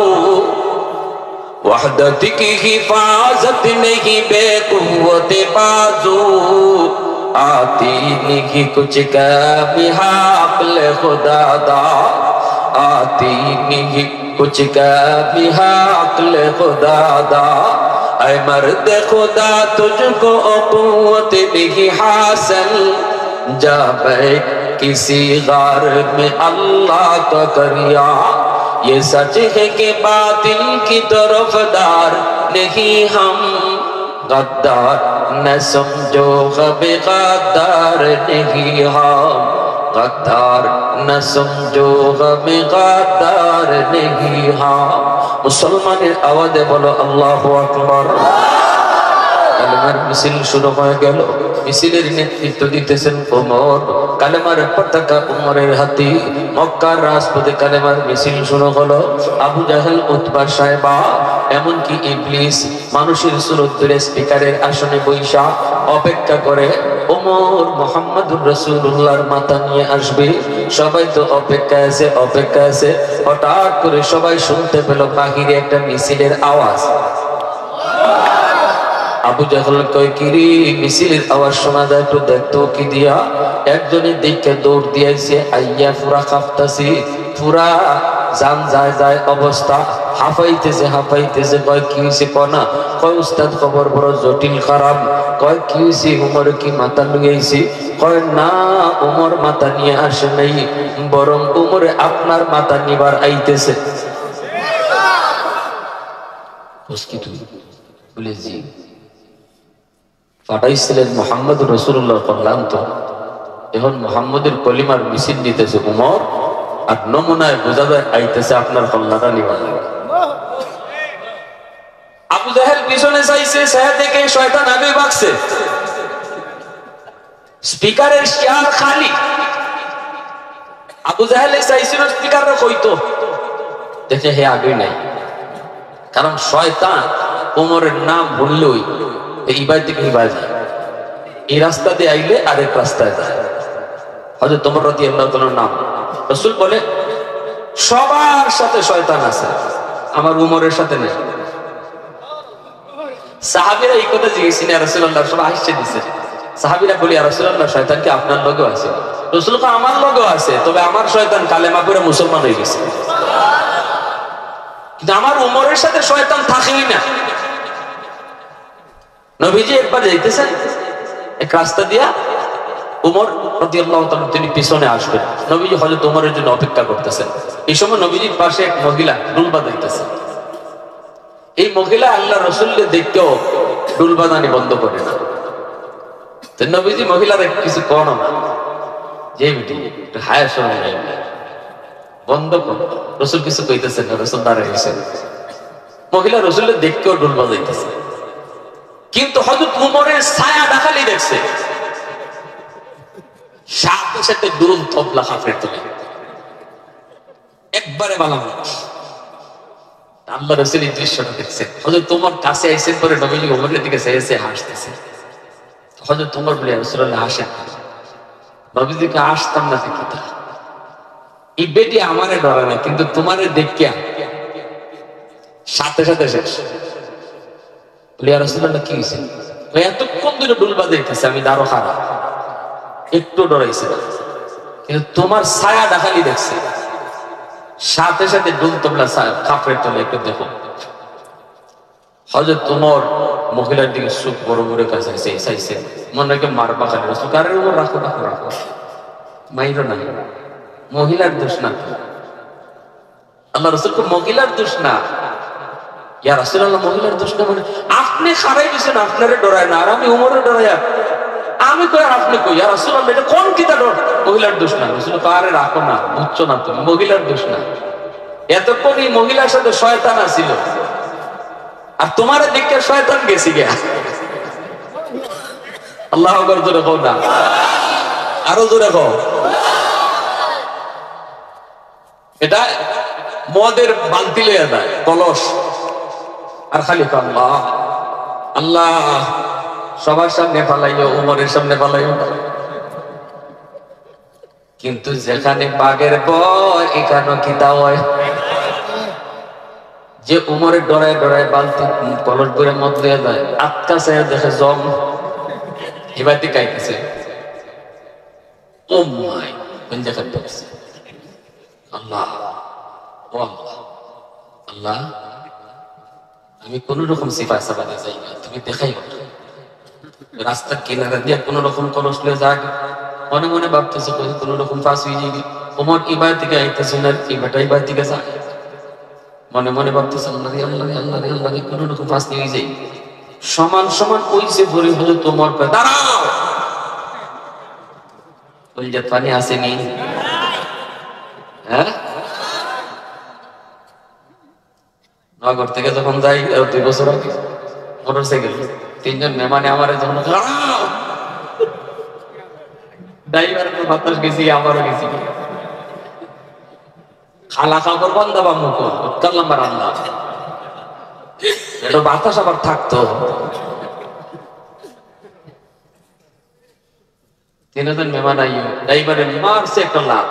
ওয়াহদত কি হিফাজত নেহি বেকুওতে বাজু, आती नहीं कुछ कभी हाक़ल खुदा दा, आती नहीं कुछ कभी हाक़ल खुदा दा, ऐ मर्द खुदा तुझको क़ुव्वत नहीं हासिल, जा बैठ किसी गार में अल्लाह का करिया, ये सच है कि बातिल की तरफदार नहीं हम, गद्दार न समझो कभी गद्दार नहीं हम, गद्दार न समझो कभी गद्दार नहीं हम। मुसलमाনের আওয়াজে বলো আল্লাহু আকবার। কালেমার মিছিল শুরু হয়ে গেল। মিছিলের নেতৃত্ব দিতেছেন ওমর। কালেমার পতাকা ওমরের হাতে। মক্কার রাজপথে কালেমার মিছিল শুরু হলো। আবু জাহেল, উতবা, সাইবা, এমনকি ইবলিস মানুষের সুরত ধরে স্পিকারের আসনে বৈশা অপেক্ষা করে ওমর মুহাম্মদুর রাসূলুল্লাহর মাথা নিয়ে আসবে। সবাই তো অপেক্ষা আছে, অপেক্ষা আছে। হঠাৎ করে সবাই শুনতে পেল বাহিরে একটা মিছিলের আওয়াজ। আবু জাহল কয় কিরি মিছিলের আওয়াজ শোনা যায়, একটু দেখতো কি দিয়া। একজনের দিকে দৌড় দিয়েছে, আইয়া পুরা কাঁপতাছি, পুরা জান যায় যায় অবস্থা, হাঁপাইতেছে হাঁপাইতেছে। কয় কি হয়েছে কনা? কয় উস্তাদ খবর বড় জটিল খারাপ। কয় কি হয়েছে? উমর কি মাথা লুইয়াইছি? কয় না, উমর মাথা নিয়ে আসে নাই, বরং উমরে আপনার মাথা নিবার আইতেছে। বলে জি, পাঠাইছিলেন মোহাম্মদ রসুল্লাহ করলাম তো, এখন মোহাম্মদের কলিমার মিছিল নিতেছে উমর, আর নমুনায় বোঝা যায় আইতেছে আপনার কল্লাটা নিবার। আবু জাহেল পিছনে চাইছে, সাহেব দেখে শয়তান আগে বাগছে, স্পিকারের চেয়ার খালি। আবু জাহেল চাইছিল স্পিকাররা কইতো, দেখে হে আগে নাই, কারণ শয়তান উমরের নাম বললেই এই বাড়ি থেকে এই বাড়ি যায়, এই রাস্তা দিয়ে আইলে আরেক রাস্তায় যায়। হযরত ওমর রাদিয়াল্লাহু তাআলার নাম রাসূল বলে সবার সাথে শয়তান আছে, আমার উমরের সাথে নেই। সাহাবীরা এই কথা জিজ্ঞেসেন ইয়া রাসূলুল্লাহ, সবাই হাসছে দিছে। সাহাবীরা বলে ইয়া রাসূলুল্লাহ, শয়তান কি আপনার লগেও আছে? রাসূল কয় আমার লগেও আছে, তবে আমার শয়তান কালেমা পড়ে মুসলমান হয়ে গেছে, কিন্তু আমার উমরের সাথে শয়তান থাকেই না। নবীজি একবার যাইতেছেন এক রাস্তা দিয়া, উমর রাদিয়াল্লাহু তাআলা তিনি পিছনে আসবেন, নবীজি হযরত উমরের জন্য অপেক্ষা করতেছেন। এই সময় নবীজির পাশে এক মহিলা ডুল বাজাইতেছে। এই মহিলা আল্লাহ রাসূলকে দেখতেও ডুল বাজানি বন্ধ করে না। তো নবীজি মহিলার কিছু কর না, যে বেটি একটু হায়া শোনা বন্ধ কর। রাসূল কিছু কইতেছেন না, রাসূল দাঁড়াইছেন। মহিলা রাসূলকে দেখতেও ডুল বাজাইতেছে, কিন্তু হযরত উমরের ছায়া দেখালি দেখছে, সাথে সাথে দুরুম তবলা হাফের তোলে একবারে বালাম। আল্লাহ রাসূল এই দৃশ্যটা দেখছেন, হযরত উমর কাছে আইসেন, পরে নবীজি উমরের দিকে চেয়ে হাসতেছে। হযরত উমর বলে রাসূলুল্লাহ হাসেন। নবীজিকে আসতাম না দেখি, এই বেটি আমারে ডরে না, কিন্তু তোমারে দেখিয়া সাথে সাথে শেষ। বলে ইয়া রাসূলুল্লাহ কি হইছে? এতক্ষণ ধরে ডুল বাজাইতেছে, আমি দাঁড়ো খারাপ, একটু ডরাইছে না, কিন্তু তোমার ছায়া দেখালি দেখছে, সাথে সাথে ডুল তবলা কাপড়ের তলে একটু দেখো। হযরত ওমর মহিলার দিকে চোখ বড় বড় কাছে চাইছে, মনে হয় মারবা খালি। রাসূল আরে ওমর রাখো রাখো রাখো, মাইরো না, মহিলার দোষ না। আল্লাহ রাসূল কো মহিলার দোষ না। ইয়া রাসূলুল্লাহ, মহিলার দোষ না মানে? আপনি খারাই দিছেন, আপনারে ডরায় না, আর আমি ওমরে ডরাইয়া, আমি কই আর আপনি কই? ইয়া রাসূলুল্লাহ, এটা কোন কিতা ডর? মহিলার দোষ না। রাসূল কো আরে রাখো না, বুঝছো না তুমি, মহিলার দোষ না। এতক্ষণ এই মহিলার সাথে শয়তান আছিল, আর তোমারে দেখে শয়তান গেছি গিয়া। আল্লাহু আকবার, জোরে কও না, আরো জোরে কও। এটা মদের বালতি লইয়া যায়, কলস, আর খালি আল্লাহ আল্লাহ, সবার সামনে ফালাইও, উমরের সামনে ফালাইও। কিন্তু যেখানে বাঘের ভয়, এখানে কি তা হয়? যে উমরের ডরায় ডরায় বালতি কলস করে মদ লইয়া যায়, আটকা চাইয়া দেখে জম এবারটি কাইতেছে, ও মাই কোন জায়গায় পড়ছে। আল্লাহ ও আল্লাহ, আল্লাহ আমি কোন রকম সিফা সাবাদে যাই না, তুমি দেখাই রাস্তার কিনারা দিয়ে কোন রকম কলস লয়ে যাক, মনে মনে ভাবতেছে কোন রকম পাস হয়ে যাবি। ওমর ইবার থেকে আইতেছে না, ইবাটা ইবার থেকে যায়, মনে মনে ভাবতেছে আল্লাহ আল্লাহ আল্লাহ আল্লাহ, কোন রকম পাস নিয়ে যাই। সমান সমান ওইসে ভরে হলে তোমার দাঁড়াও, ওই যে পানি আসেনি, হ্যাঁ নগর থেকে যখন যাই 2 বছর আগে মোটর সাইকেল, 3 জন মেহমানে আমার যখন ড্রাইভারের বাতাস গেছি, আমারও গেছি, খালা কাপড় বন্ধ বা মুখ করলাম রান্না, এটা বাতাস আবার থাকতো। 3 জন মেহমান আইও, ড্রাইভারে মারছে একটা লাত,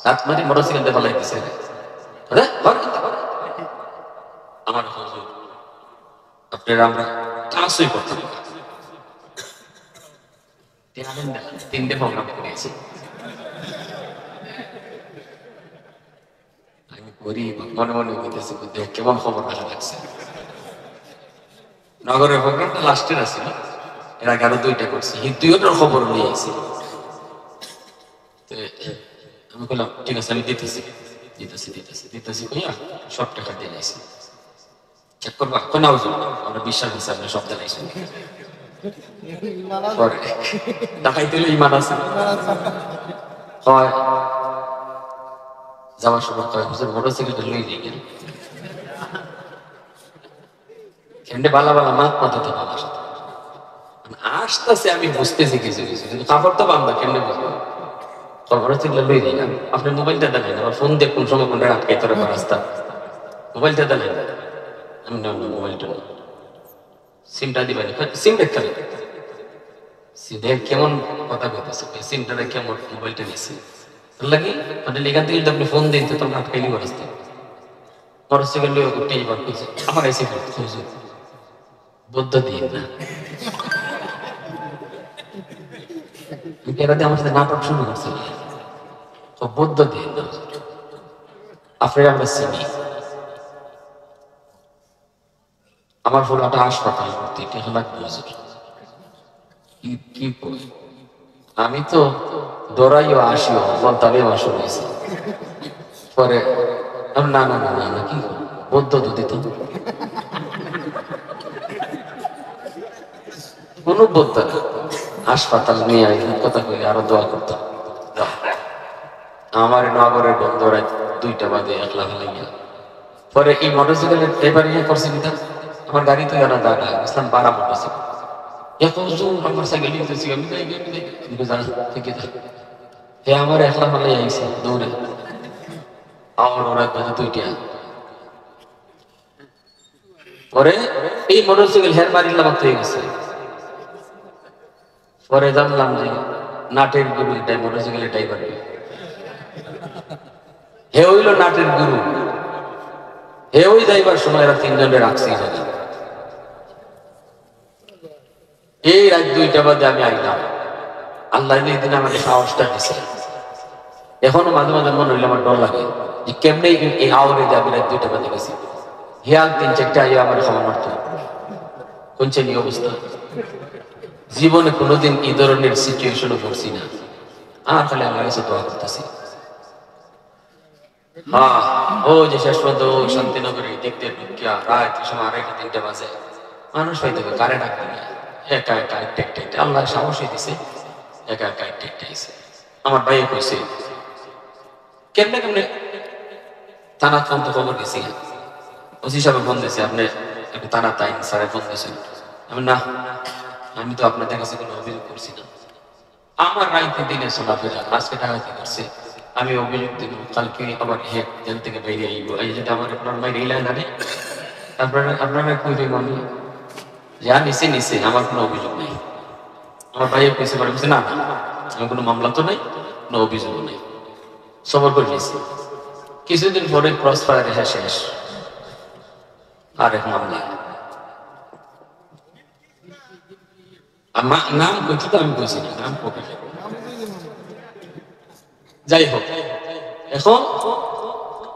লাত মারি মোটর সাইকেল ফেলাই দিছে। আমার হুজুর আপনারা আমরা ক্লাসই করতাম না। 3টে প্রোগ্রাম করেছি আমি করি, মনে মনে বলতেছি কেমন খবর রাখা লাগছে। নগরের প্রোগ্রামটা লাস্টের আছে, এর আগে আরো 2টা করছি, এই 2টার খবর নিয়ে আসি। আমি বললাম ঠিক আছে আমি দিতেছি কইয়া সব টাকা দিয়ে আসি, চেক করবা না হুজুর আমরা বিশ্বাস দিচ্ছি আপনি সব জানাইছেন। দেখাইতে হলে ইমান আছে। হয় যাওয়ার সময় কয় হুজুর মোটরসাইকেলটা লই দিই কেন, কেন্দ্রে বালা বালা মাথা তো বালা সাথে আসতেছে, আমি বুঝতেছি কিছু কিন্তু কাপড় তো বান্ধা কেন্দ্রে বুঝবো। মোটরসাইকেল লই দিই আপনার মোবাইলটা দেন, আমার ফোন দিয়ে কোন সময় কোনটা আটকাইতে হবে রাস্তা, মোবাইলটা দেন। আমি মোবাইলটা সিমটা দিবেন, সিম রেখা দেখ কেমন কথা বলতেছে, সিমটা রেখে মোবাইলটা নিয়েছি লাগি মানে এখান থেকে যদি আপনি ফোন দিন তো তখন আটকাইলি রাস্তা। মোটরসাইকেল লই উঠে এবার কইছে আমার এসে বদ্ধ দিয়ে না এরাতে আমার সাথে নাটক শুরু করছে, বদ্ধ দিয়ে না আপনার আমরা চিনি। আমার ফোলাটা হাসপাতাল ভর্তি, টাকা লাগবে কি আমি তো দৌড়াইও আসিও বলতামে আমার শুনেছি। পরে না না না না কি বদ্ধ তো দিত কোন বদ্ধ হাসপাতাল নিয়ে কথা কইলে আরো দোয়া করতাম। আমার নগরের বন্ধুরা 2টা বাজে একলা ফেলাইয়া পরে এই মোটরসাইকেলের ড্রাইভার ইয়ে করছে নিতাম আমার গাড়ি তো জানা দাঁড়া ইসলাম 12 মোটরসাইকেল এখন আমার সাইকেল নিতেছি আমি থেকে হে আমার একলা ফেলাই আইসে দৌড়ে আমার ওরা বাজে 2টা। পরে এই মোটরসাইকেল হের বাড়ির লামাত হয়ে গেছে। পরে জানলাম যে নাটের গুরু এটাই মোটরসাইকেলের ড্রাইভার, হে হইল নাটের গুরু, হে ওই যাইবার সময় এরা 3 জনের রাখছি জানি। এই রাত 2টা বাজে আমি আইলাম, আল্লাহ এই দিন আমাকে সাহসটা দিছে। এখনো মাঝে মাঝে মনে হইলে আমার ডর লাগে যে কেমনে এই আওয়ারে যে আমি রাত 2টা বাজে গেছি, হেয়াল 3-4টা আইয়া আমার খাওয়া মারতো কোন শ্রেণী অবস্থা। জীবনে কোনোদিন এই ধরনের সিচুয়েশনও পড়ছি না, আর খালি আমার কাছে দোয়া করতেছি। হ্যাঁ ও যে শেষ পর্যন্ত শান্তিনগরে দেখতে ঢুকিয়া রাত সময় 2:30-3টা বাজে মানুষ হয়তো কারে ডাকতে না, একা একা একটা আল্লাহ সাহসই দিছে, একা একা একটা আইছে। আমার ভাইও কইছে কেমনে কেমনে থানা ফোন তো খবর গেছি, ওসি সাহেব ফোন দিয়েছে আপনি একটু থানা তাই স্যারে ফোন দিয়েছেন। আমি না আমি তো আপনাদের কাছে কোনো অভিযোগ করছি না, আমার রাইতে দিনে চলাফেরা আজকে ডাকাতি করছে, আমি অভিযোগ দিব কালকে আবার জেল থেকে বাইরে আইব, এই যেটা আমার আপনার বাইরে এলেন না রে আপনারা কই দেব আমি যা নিচে আমার কোনো অভিযোগ নেই। আমার ভাইয়ের কইছে মানে বলছে না আমার কোনো মামলা তো নাই, কোনো অভিযোগও নেই, সবর করে নিয়েছি। কিছুদিন পরে ক্রস ফায়ার এসে শেষ, আরেক মামলা নাম কইতে তো আমি কইছি না, নাম প্রকাশ যাই হোক। এখন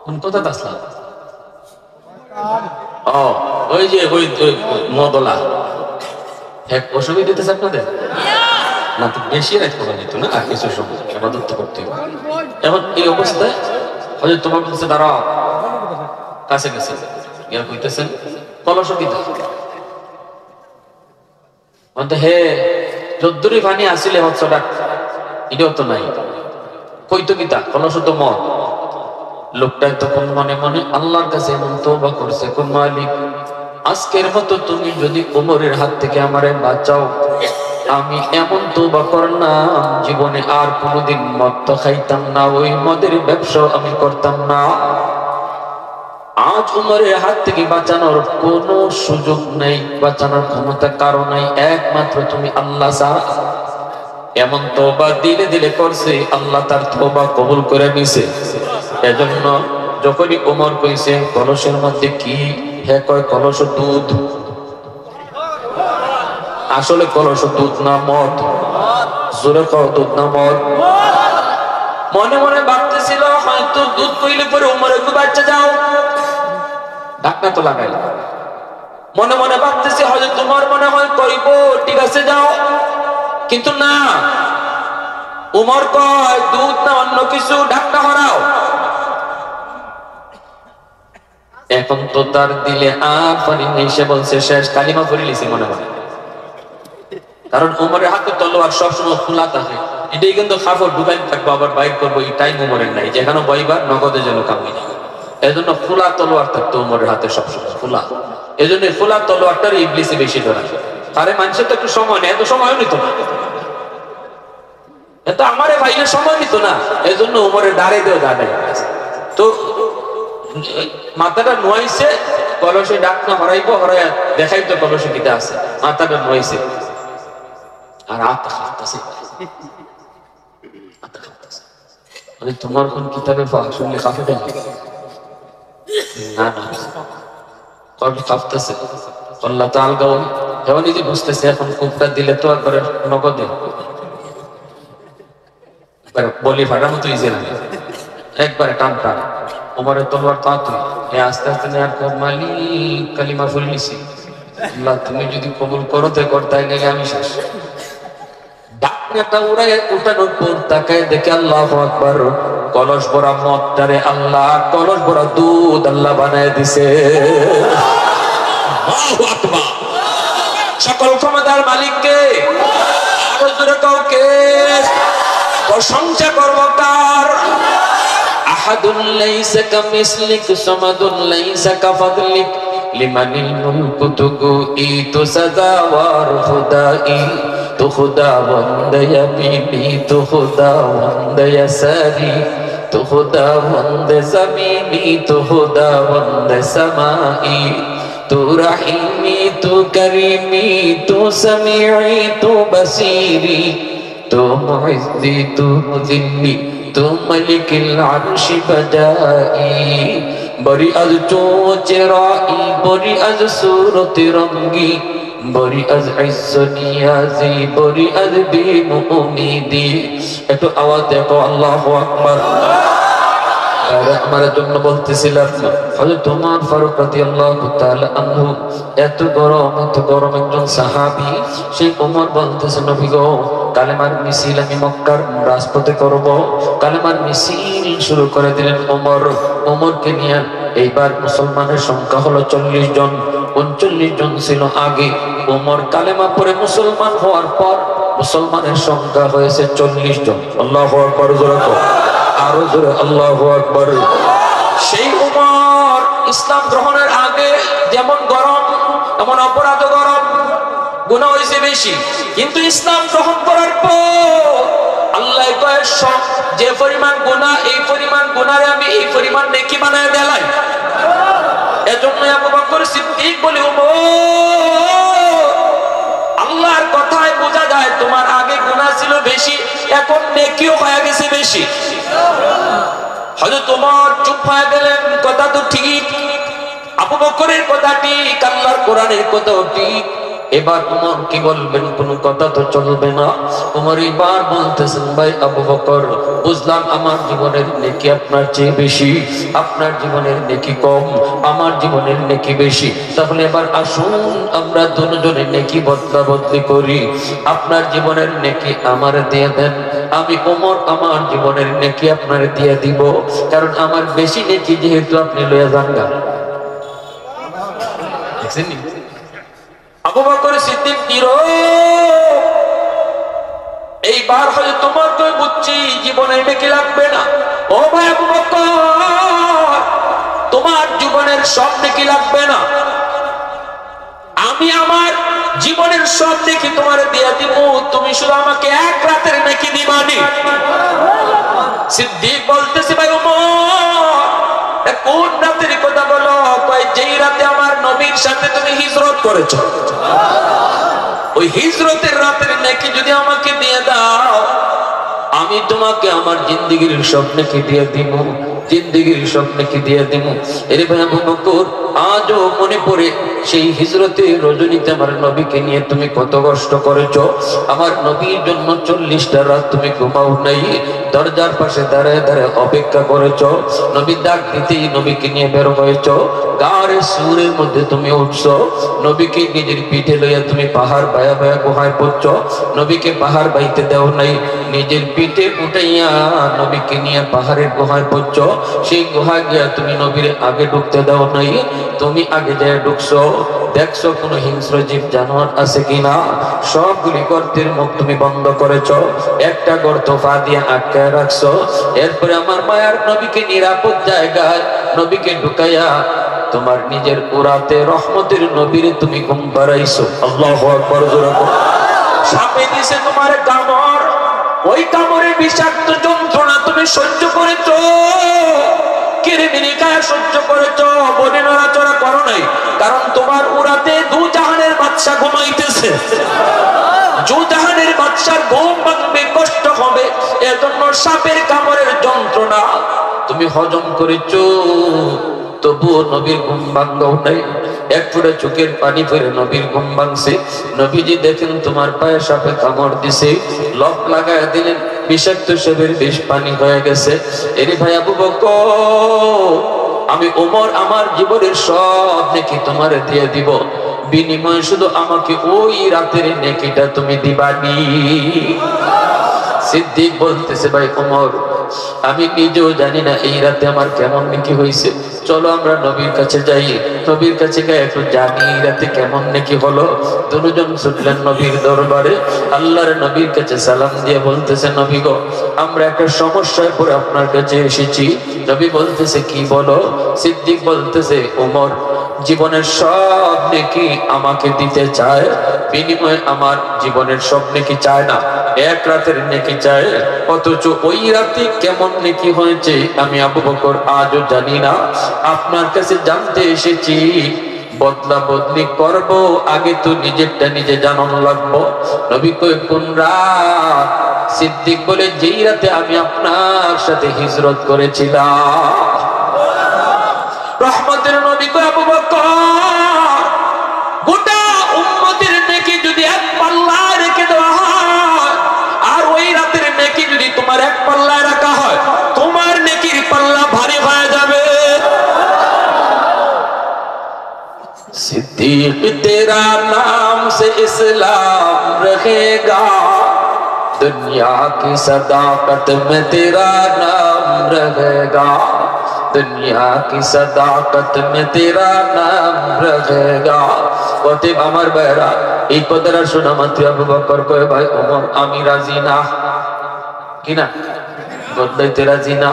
কোন কথা আসলাম, ও ওই যে ওই মদলা এক অসুবিধা দিতেছে আপনাদের না, তো বেশি রাত করা যেত না, আর কিছু সময় আবাদত করতে হবে। এখন এই অবস্থায় হয়তো তোমার কাছে দাঁড়াও কাছে গেছে ইয়া কইতেছেন কলসবিদা হে যদ্দুরি পানি আসিলে হচ্ছটা এটাও তো নাই, কইতো কিতা কলস তো মত। লোকটাই তখন মনে মনে আল্লাহর কাছে এমন তওবা করছে, কোন মালিক আজকের মতো তুমি যদি ওমরের হাত থেকে আমারে বাঁচাও, আমি এমন তওবা করলাম জীবনে আর কোনোদিন মদ তো খাইতাম না, ওই মদের ব্যবসা আমি করতাম না। আজ উমরের হাত থেকে বাঁচানোর কোনো সুযোগ নেই, বাঁচানোর ক্ষমতা কারো নাই, একমাত্র তুমি আল্লাহ ছাড়া। এমন তওবা দিলে দিলে করছে, আল্লাহ তার তওবা কবুল করে নিছে। এজন্য যখনই ওমর কইছে কলসের মধ্যে কি, হে কয় কলস দুধ, আসলে কলস দুধ না মদ? জোরে কও, দুধ না মদ? মনে মনে ভাবতেছিল হয়তো দুধ কইলে পরে উমর একটু বাচ্চা যাও, ঢাকনা তো লাগাইল। মনে মনে ভাবতেছি হয়তো তোমার মনে হয় কইব ঠিক আছে যাও, কিন্তু না, উমর কয় দুধ না অন্য কিছু, ঢাকনা হরাও। এখন তো তার দিলে আর পানি নেই, সে বলছে শেষ, কালিমা পড়ে লিছি মনে মনে। কারণ উমরের হাতে তলোয়ার সবসময় খোলা থাকে, এটাই কিন্তু কাপড় ঢুকাই থাকবো, আবার বাইর করবো, এই টাইম উমরের নাই, যেখানে বইবার নগদে যেন কামি না। এই জন্য খোলা তলোয়ার থাকতো উমরের হাতে সবসময় খোলা। এই জন্য খোলা তলোয়ারটার ইবলিসে বেশি ধরা। আরে মানুষের তো একটু সময় নেই, এত সময়ও নিত না, এত আমারে ভাইয়ের সময় নিত না। এই জন্য উমরের দাঁড়ে দেও দাঁড়াই। তো মাথাটা নোয়াইছে, কলসে ডাকনা হরাইবো, হরাই দেখাইতো কলসে কিটা আছে, মাথাটা নোয়াইছে আর আত্মা খাওয়াতেছে। তোমার কোন কিতাবে শুনলে কাফে দেয় না, না কাঁপতেছে, আল্লাহ তো আলগাও যেমন নিজে বুঝতেছে। এখন কূপটা দিলে তো একবারে নগদে বলি ফাটার মতো ইজে লাগে, একবারে টান টান। ওমরের তলোয়ার তাঁতুই, আস্তে আস্তে নেয়ার পর মালিক কালিমা ফুল নিছি, আল্লাহ তুমি যদি কবুল করো তো করতাই গেলে আমি শেষ। ডাকনাটা উড়াই উঠানোর পর তাকায় দেখে আল্লাহু আকবার, কলস ভরা মদটারে আল্লাহ কলস ভরা দুধ আল্লাহ বানায় দিছে। আল্লাহু আকবার। সকল ক্ষমতার মালিককে, আরো জোরে কাউকে প্রশংসা করব কার? আহাদুন লাইসা কামিসলিক সামাদুন লাইসা কাফাদলিক লিমানিল মুলকু তুকুইতু সাদাওয়ার খুদাই তু খুদাবন্দ ইয়ামিনি তু খুদাবন্দ ইয়াসারি তু খুদাবন্দ জামিনি তু খুদাবন্দ সামাই তু রাহিমি তু করিমি তু সামিঈ তু বাসিরি তু মুইজ্জি তু মুযিল্লি তু মালিকিল আরশি বজাই বরি আজ চোচেরাই বরি আজ সুরতি রঙ্গি বরি আজ ইজ্জনিয়াজি বরি আজ বিমুমিদি। একটু আওয়াজ দেখো, আল্লাহু আকবার। আমার জন্য বলতেছিলাম হযরত ওমর ফারুক রাদিয়াল্লাহু তাআলা আনহু এত গরম একজন সাহাবী, সেই ওমর বলতেছেন নবী গো, কালেমার মিছিল আমি মক্কার রাজপথে করব। কালেমার মিছিল শুরু করে দিলেন ওমর। ওমরকে নিয়ে এইবার মুসলমানের সংখ্যা হলো 40 জন, 39 জন ছিল আগে। ওমর কালেমা পড়ে মুসলমান হওয়ার পর মুসলমানের সংখ্যা হয়েছে 40 জন। আল্লাহু আকবার, জোরে আরো জোরে আল্লাহু আকবার। সেই ওমর ইসলাম গ্রহণের আগে যেমন গরম, এমন অপরাধ গরম, গুনাহ হয়েছে বেশি, কিন্তু ইসলাম গ্রহণ করার পর আল্লাহ কয় যে পরিমাণ গুনাহ, এই পরিমাণ গুনারে আমি এই পরিমাণ নেকি বানায় দেলাই। এজন্য আবু বকর সিদ্দিক বলে, ওমর আল্লাহর কথায় বোঝা যায় তোমার আগে গুনাহ ছিল বেশি, এখন নেকিও হয়ে গেছে বেশি। হযরত ওমর চুপ হয়ে গেলেন, কথা তো ঠিক, আবু বকরের কথা ঠিক, আল্লাহর কোরআনের কথাও ঠিক। এবার ওমর কি বলবেন, কোনো কথা তো চলবে না। ওমর এবার বলতেছেন, ভাই আবু বকর, বুঝলাম আমার জীবনের নেকি আপনার চেয়ে বেশি, আপনার জীবনের নেকি কম, আমার জীবনের নেকি বেশি। তাহলে এবার আসুন আমরা দুজনের নেকি বদলা বদলি করি। আপনার জীবনের নেকি আমার দিয়ে দেন, আমি ওমর আমার জীবনের নেকি আপনার দিয়ে দিব, কারণ আমার বেশি নেকি যেহেতু আপনি লয়ে যান গা। আবু বকর সিদ্দিক এইবার হয়তো তোমাকে বুঝছি জীবনের নেকি লাগবে না। ও ভাই আবু বকর, তোমার জীবনের সব নেকি লাগবে না, আমি আমার জীবনের সব নেকি তোমার দিয়ে দিব, তুমি শুধু আমাকে এক রাতের নেকি দিবানি। সিদ্দিক বলতেছে, ভাই ওমর কোন রাতের কথা বলো? কয় যেই রাতে আমার নবীর সাথে তুমি হিজরত করেছো, ওই হিজরতের রাতের নেকি যদি আমাকে দিয়ে দাও, আমি তোমাকে আমার জিন্দেগীর সব নেকি দিয়ে দিব, জিন্দেগীর সব নেকি দিয়ে দিব। এর ভাই আবু বকর আজও মনে পড়ে সেই হিজরতে রজনীতে আমার নবীকে নিয়ে তুমি কত কষ্ট করেছো। আমার নবীর জন্য 40টা রাত তুমি ঘুমাও নাই, দরজার পাশে দাঁড়ায় দাঁড়ায় অপেক্ষা করেছো। নবী ডাক দিতেই নবীকে নিয়ে বের হয়েছো। গাড়ে সুরের মধ্যে তুমি উঠছো, নবীকে নিজের পিঠে লইয়া তুমি পাহাড় বায়া বায়া গুহায় পড়ছো। নবীকে পাহাড় বাইতে দেও নাই, নিজের পিঠে উঠাইয়া নবীকে নিয়ে পাহাড়ের গুহায় পড়ছো। সেই গুহায় গিয়া তুমি নবীর আগে ঢুকতে দাও নাই, তুমি আগে যায় ঢুকছো। দেখছো কোনো হিংস্র জীব জানোয়ার আছে কিনা, সবগুলি গর্তের মুখ তুমি বন্ধ করেছো, একটা গর্ত পা দিয়ে আটকায় রাখছো। এরপরে আমার মায়ার নবীকে নিরাপদ জায়গায় নবীকে ঢুকাইয়া তোমার নিজের উরাতে রহমতের নবীর তুমি ঘুম পাড়াইছো। আল্লাহু আকবার। সাপে দিছে তোমার কামড়, ওই কামড়ের বিষাক্ত যন্ত্রণা তুমি সহ্য করেছো, কিরিমিরি কায়া সহ্য করেছো, বনে নড়াচড়া করো নাই, কারণ তোমার উরাতে দু জাহানের বাদশা ঘুমাইতেছে। জাহানের বাদশার ঘুম ভাঙবে, কষ্ট হবে, এজন্য সাপের কামড়ের যন্ত্রণা তুমি হজম করেছো, তবুও নবীর ঘুম ভাঙাও নাই। এক ফুটে চোখের পানি ফেরে নবীর ঘুম ভাঙছে। নবীজি দেখেন তোমার পায়ে সাপে কামড় দিছে, লক লাগায় দিলেন, বিষাক্ত সাপের বিষ পানি হয়ে গেছে। এরে ভাই আবু বকর, আমি ওমর আমার জীবনের সব নেকি তোমারে দিয়ে দিব, বিনিময়ে শুধু আমাকে ওই রাতের নেকিটা তুমি দিবানি। সিদ্দিক বলতেছে, ভাই ওমর, আমি নিজেও জানি না এই রাতে আমার কেমন নেকি হয়েছে, চলো আমরা নবীর কাছে যাই, নবীর কাছে গিয়ে একটু জানি এই রাতে কেমন নেকি হলো। দুজন ছুটলেন নবীর দরবারে, আল্লাহর নবীর কাছে সালাম দিয়ে বলতেছে, নবী গো, আমরা একটা সমস্যায় পড়ে আপনার কাছে এসেছি। নবী বলতেছে, কি বলো? সিদ্দিক বলতেছে, ওমর জীবনের সব নেকি আমাকে দিতে চায়, বিনিময়ে আমার জীবনের সব নেকি চায় না, এক রাতের নেকি চায়, অথচ ওই রাতে কেমন নেকি হয়েছে আমি আবু বকর আজও জানি না, আপনার কাছে জানতে এসেছি। বদলা বদলি করব, আগে তো নিজেরটা নিজে জানানো লাগবো। নবী কই, কোন রাত? সিদ্দিক বলে, যেই রাতে আমি আপনার সাথে হিজরত করেছিলাম। রহমতের নবী কই, আবু বকর, গোটা উম্মতের নেকি যদি এক পাল্লায় রেখে দেওয়া হয়, আর ওই রাতের নেকি যদি তোমার এক পাল্লায় রাখা হয়, তোমার নেকির পাল্লা ভারী হয়ে যাবে। सिद्दीक तेरा नाम से इस्लाम रहेगा, दुनिया की सदाकत में तेरा नाम रहेगा, दुनिया की सदाकत में तेरा नाम रहेगा। অতএব আমার ভাইরা, এই কথাটা শোনা মাত্র আবু বকর কয়, ভাই ওমর, আমি রাজি না। কিনা বদলাইতে রাজি না,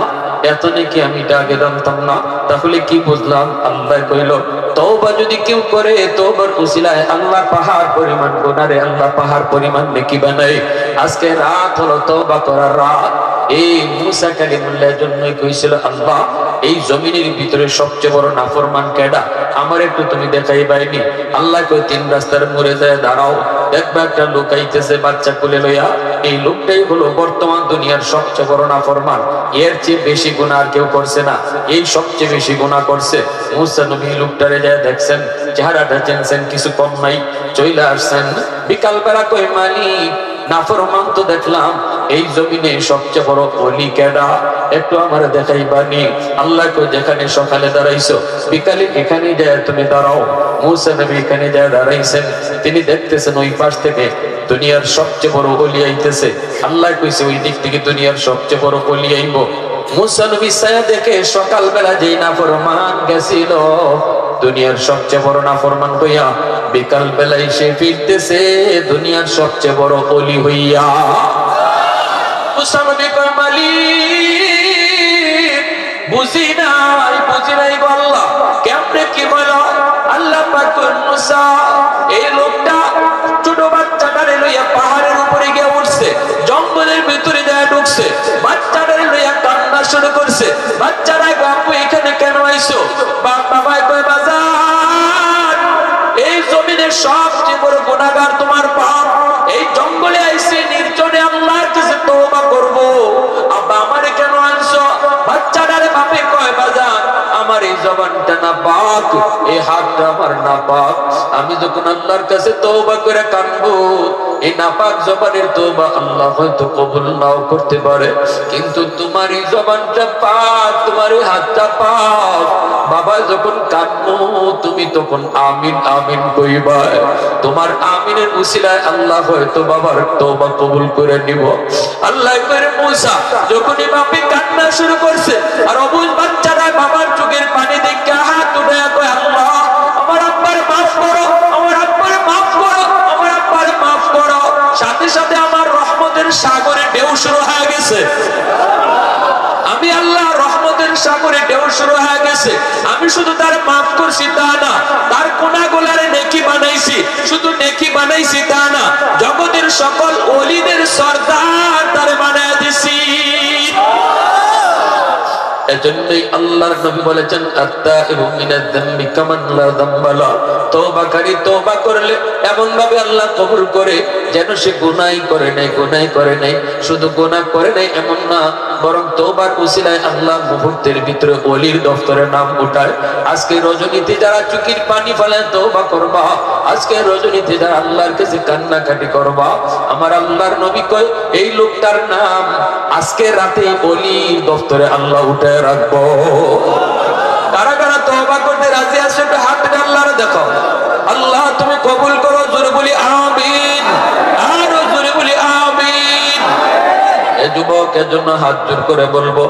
এত নাকি আমি আগে জানতাম না। তাহলে কি বুঝলাম? আল্লাহ কইল, তওবা যদি কেউ করে, তওবার উসিলায় আল্লাহ পাহাড় পরিমাণ গুনারে আল্লাহ পাহাড় পরিমাণ নেকি বানায়। আজকে রাত হলো তওবা করার রাত। এই মুসা কালিমুল্লাহর জন্যই কইছিল, আল্লাহ এই জমিনের ভিতরে সবচেয়ে বড় নাফরমান কেডা, আমার একটু তুমি দেখাই বাইনি। আল্লাহ কই, 3 রাস্তার মোড়ে যায় দাঁড়াও, দেখবা একটা লোক আইতেছে বাচ্চা কোলে লইয়া, এই লোকটাই হলো বর্তমান দুনিয়ার সবচেয়ে বড় নাফরমান, এর চেয়ে বেশি গুনাহ আর কেউ করছে না, এই সবচেয়ে বেশি গুনাহ করছে। মুসা নবী লোকটারে যায় দেখছেন, চেহারাটা চিনছেন, কিছু কম নাই, চলে আসছেন। বিকাল বেলা কই, মালিক নাফরমান তো দেখলাম, এই জমিনে সবচেয়ে বড় ওলি কেডা, একটু আমার দেখাইবানি। আল্লাহ কই, যেখানে সকালে দাঁড়াইছো, বিকালে এখানে যায় তুমি দাঁড়াও। মুসা নবী এখানে যায় দাঁড়াইছেন, তিনি দেখতেছেন ওই পাশ থেকে দুনিয়ার সবচেয়ে বড় ওলি আইতেছে। আল্লাহ কইছে, ওই দিক থেকে দুনিয়ার সবচেয়ে বড় ওলি আইব। মুসা নবী ছায়া দেখে সকালবেলা যেই নাফরমান গেছিল, দুনিয়ার সবচেয়ে বড় নাফরমান হইয়া, বিকাল বেলায় সে ফিরতেছে দুনিয়ার সবচেয়ে বড় ওলি হইয়া। মুসা নবী কয়, মালিক বুঝি নাই গো আল্লাহ, কেমনে কি হলো? আল্লাহ পাক কয়, মুসা, এই লোকটা ছোট বাচ্চাটারে লইয়া পাহাড়ের উপরে গিয়ে উঠছে, জঙ্গলের ভিতরে যায় ঢুকছে, বাচ্চাটারে লইয়া কান্না শুরু করছে। বাচ্চারা, বাপু এখানে কেন আইছো? বাবা কয়, বাজার, এই জমিনের সবচেয়ে বড় গুনাহগার তোমার বাপ, এই জঙ্গলে আইছে নির্জনে আল্লাহর কাছে তওবা করব, আব্বা আমারে কেন আনছো? বাচ্চাটারে বাপে কয়, বাজার, আমার এই জবানটা না নাপাক, এই হাতটা আমার নাপাক। আমি যখন আল্লাহর কাছে তওবা করে কাঁদবো, এই নাপাক জবানের তওবা আল্লাহ হয়তো কবুল নাও করতে পারে, কিন্তু তোমার এই জবানটা পাক, তোমার এই হাতটা পাক। বাবা যখন কাঁদবো তুমি তখন আমিন আমিন কইবা। তোমার আমিনের উসিলায় আল্লাহ হয়তো বাবার তওবা কবুল করে নিব। আল্লাহ করে মুসা যখনই বাপে কান্না শুরু করছে, আর অবুঝ বাচ্চারা বাবার চোখের পানি দেখে হাত উঠে কয়, আল্লাহ আমার আব্বার মাফ করো, আমার আব্বার মাফ করো, আমার আব্বার মাফ করো। সাথে সাথে আমার রহমতের সাগরে ঢেউ শুরু হয়ে গেছে। আমি আল্লাহ রহমতের সাগরে ঢেউ শুরু হয়ে গেছে। আমি শুধু তার মাফ করছি তা না, তার গুনাহগুলারে নেকি বানাইছি। শুধু নেকি বানাইছি তা না, জগতের সকল ওলিদের সরদার তারে বানায় দিছি। এজন্যই আল্লাহর নবী বলেছেন, আত্তাইবু মিনাজ যামবি কামান লা যামবা লা। তওবাকারী তওবা করলে এমন ভাবে আল্লাহ কবুল করে যেন সে গুনাহই করে নাই, গুনাহই করে নাই। শুধু গুনাহ করে নাই এমন না, বরং তওবার উসিলায় আল্লাহ মুহূর্তের ভিতরে ওলির দফতরে নাম উঠায়। আজকে রজনীতে যারা চোখের পানি ফেলে তওবা করবা, আজকে রজনীতে যারা আল্লাহর কাছে কান্নাকাটি করবা, আমার আল্লাহর নবী কয় এই লোকটার নাম আজকে রাতে ওলির দফতরে আল্লাহ উঠায় রাখবো। কারা কারা তওবা করতে রাজি আছে একটু হাত তুলে আল্লাহরে দেখো। আল্লাহ তুমি কবুল করো, জোরে বলি আমিন, আরো জোরে বলি আমিন। এই যুবকের জন্য হাত জোর করে বলবো,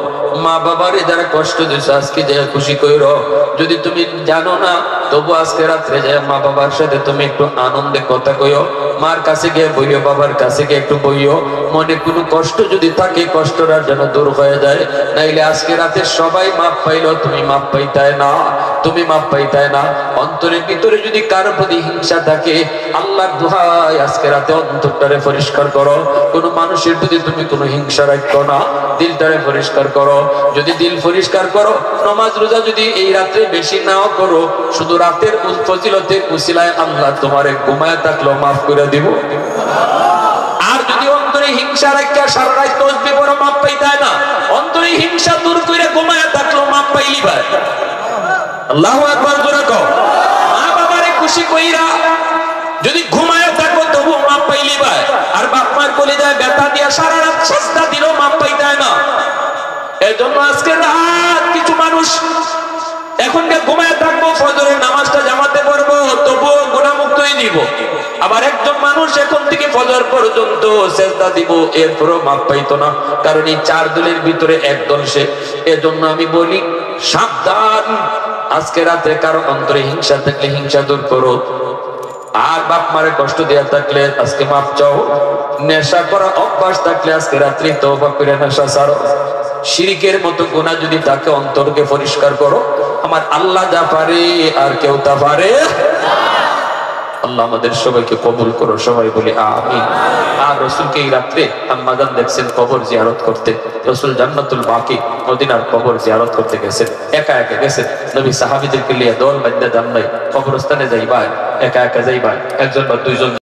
মা বাবারে যারা কষ্ট দিয়েছে আজকে যে খুশি কইরো। যদি তুমি জানো না তবু আজকে রাত্রে যায় মা বাবার সাথে তুমি একটু আনন্দে কথা কইও। মার কাছে গিয়ে বইও, বাবার কাছে গিয়ে একটু বইও। মনে কোনো কষ্ট যদি থাকে কষ্টটা যেন দূর হয়ে যায়। নাইলে আজকে রাতে সবাই মাপ পাইলো, তুমি মাপ পাইতাই না, তুমি মাপ পাইতাই না। অন্তরের ভিতরে যদি কারো প্রতি হিংসা থাকে, আল্লাহর দোহাই আজকে রাতে অন্তরটারে পরিষ্কার করো। কোনো মানুষের প্রতি তুমি কোনো হিংসা রাখো না, দিলটারে পরিষ্কার করো। যদি দিল পরিষ্কার করো, নামাজ রোজা যদি এই রাতে বেশি নাও করো, শুধু রাতের ফজিলতের উসিলায় আল্লাহ তোমারে ঘুমায় থাকলেও মাফ করে দিব। আর যদি অন্তরে হিংসা রাখা সারা রাত তসবিহ পড়ো মাফ পাইতাই না, অন্তরে হিংসা দূর করে ঘুমায় থাকলেও মাফ পাইলি ভাই। আল্লাহু আকবার জোরে কও। মা বাবারে খুশি কইরা যদি ঘুমায় থাকো তবু মাফ পাইলি ভাই। আর বাপ মার কলিজায় ব্যথা দিয়া সারা রাত সিজদা দিলেও মাফ পাইতাই না। এজন্য আজকে রাত কিছু মানুষ এখন ঘুমায় থাকবো, ফজরের নামাজটা জামাতে পড়বো তবুও গুনাহমুক্তই দিব। আবার একজন মানুষ এখন থেকে ফজর পর্যন্ত সিজদা দিব, এরপরও মাপ পাইতো না, কারণ এই চার দলের ভিতরে এক দল সে। এজন্য আমি বলি সাবধান, আজকে রাতে কারো অন্তরে হিংসা থাকলে হিংসা দূর করো। আর বাপ মারে কষ্ট দেয়া থাকলে আজকে মাপ চাও। নেশা করা অভ্যাস থাকলে আজকে রাত্রি তওবা করে নেশা ছাড়ো। শিরকের মতো গুনাহ যদি থাকে অন্তরকে পরিষ্কার করো। আমার আল্লাহ যা পারে আর কেউ তা পারে। আল্লাহ আমাদের সবাইকে কবুল করো, সবাই বলি আমিন। আর রাসূলকে এই রাত্রে আম্মাজান দেখছেন কবর জিয়ারত করতে। রাসূল জান্নাতুল বাকি মদিনার কবর জিয়ারত করতে গেছেন, একা একা গেছেন। নবী সাহাবীদেরকে নিয়ে দল বাঁধা যান নাই, কবরস্থানে যাইবা একা একা যাইবা, একজন বা দুইজন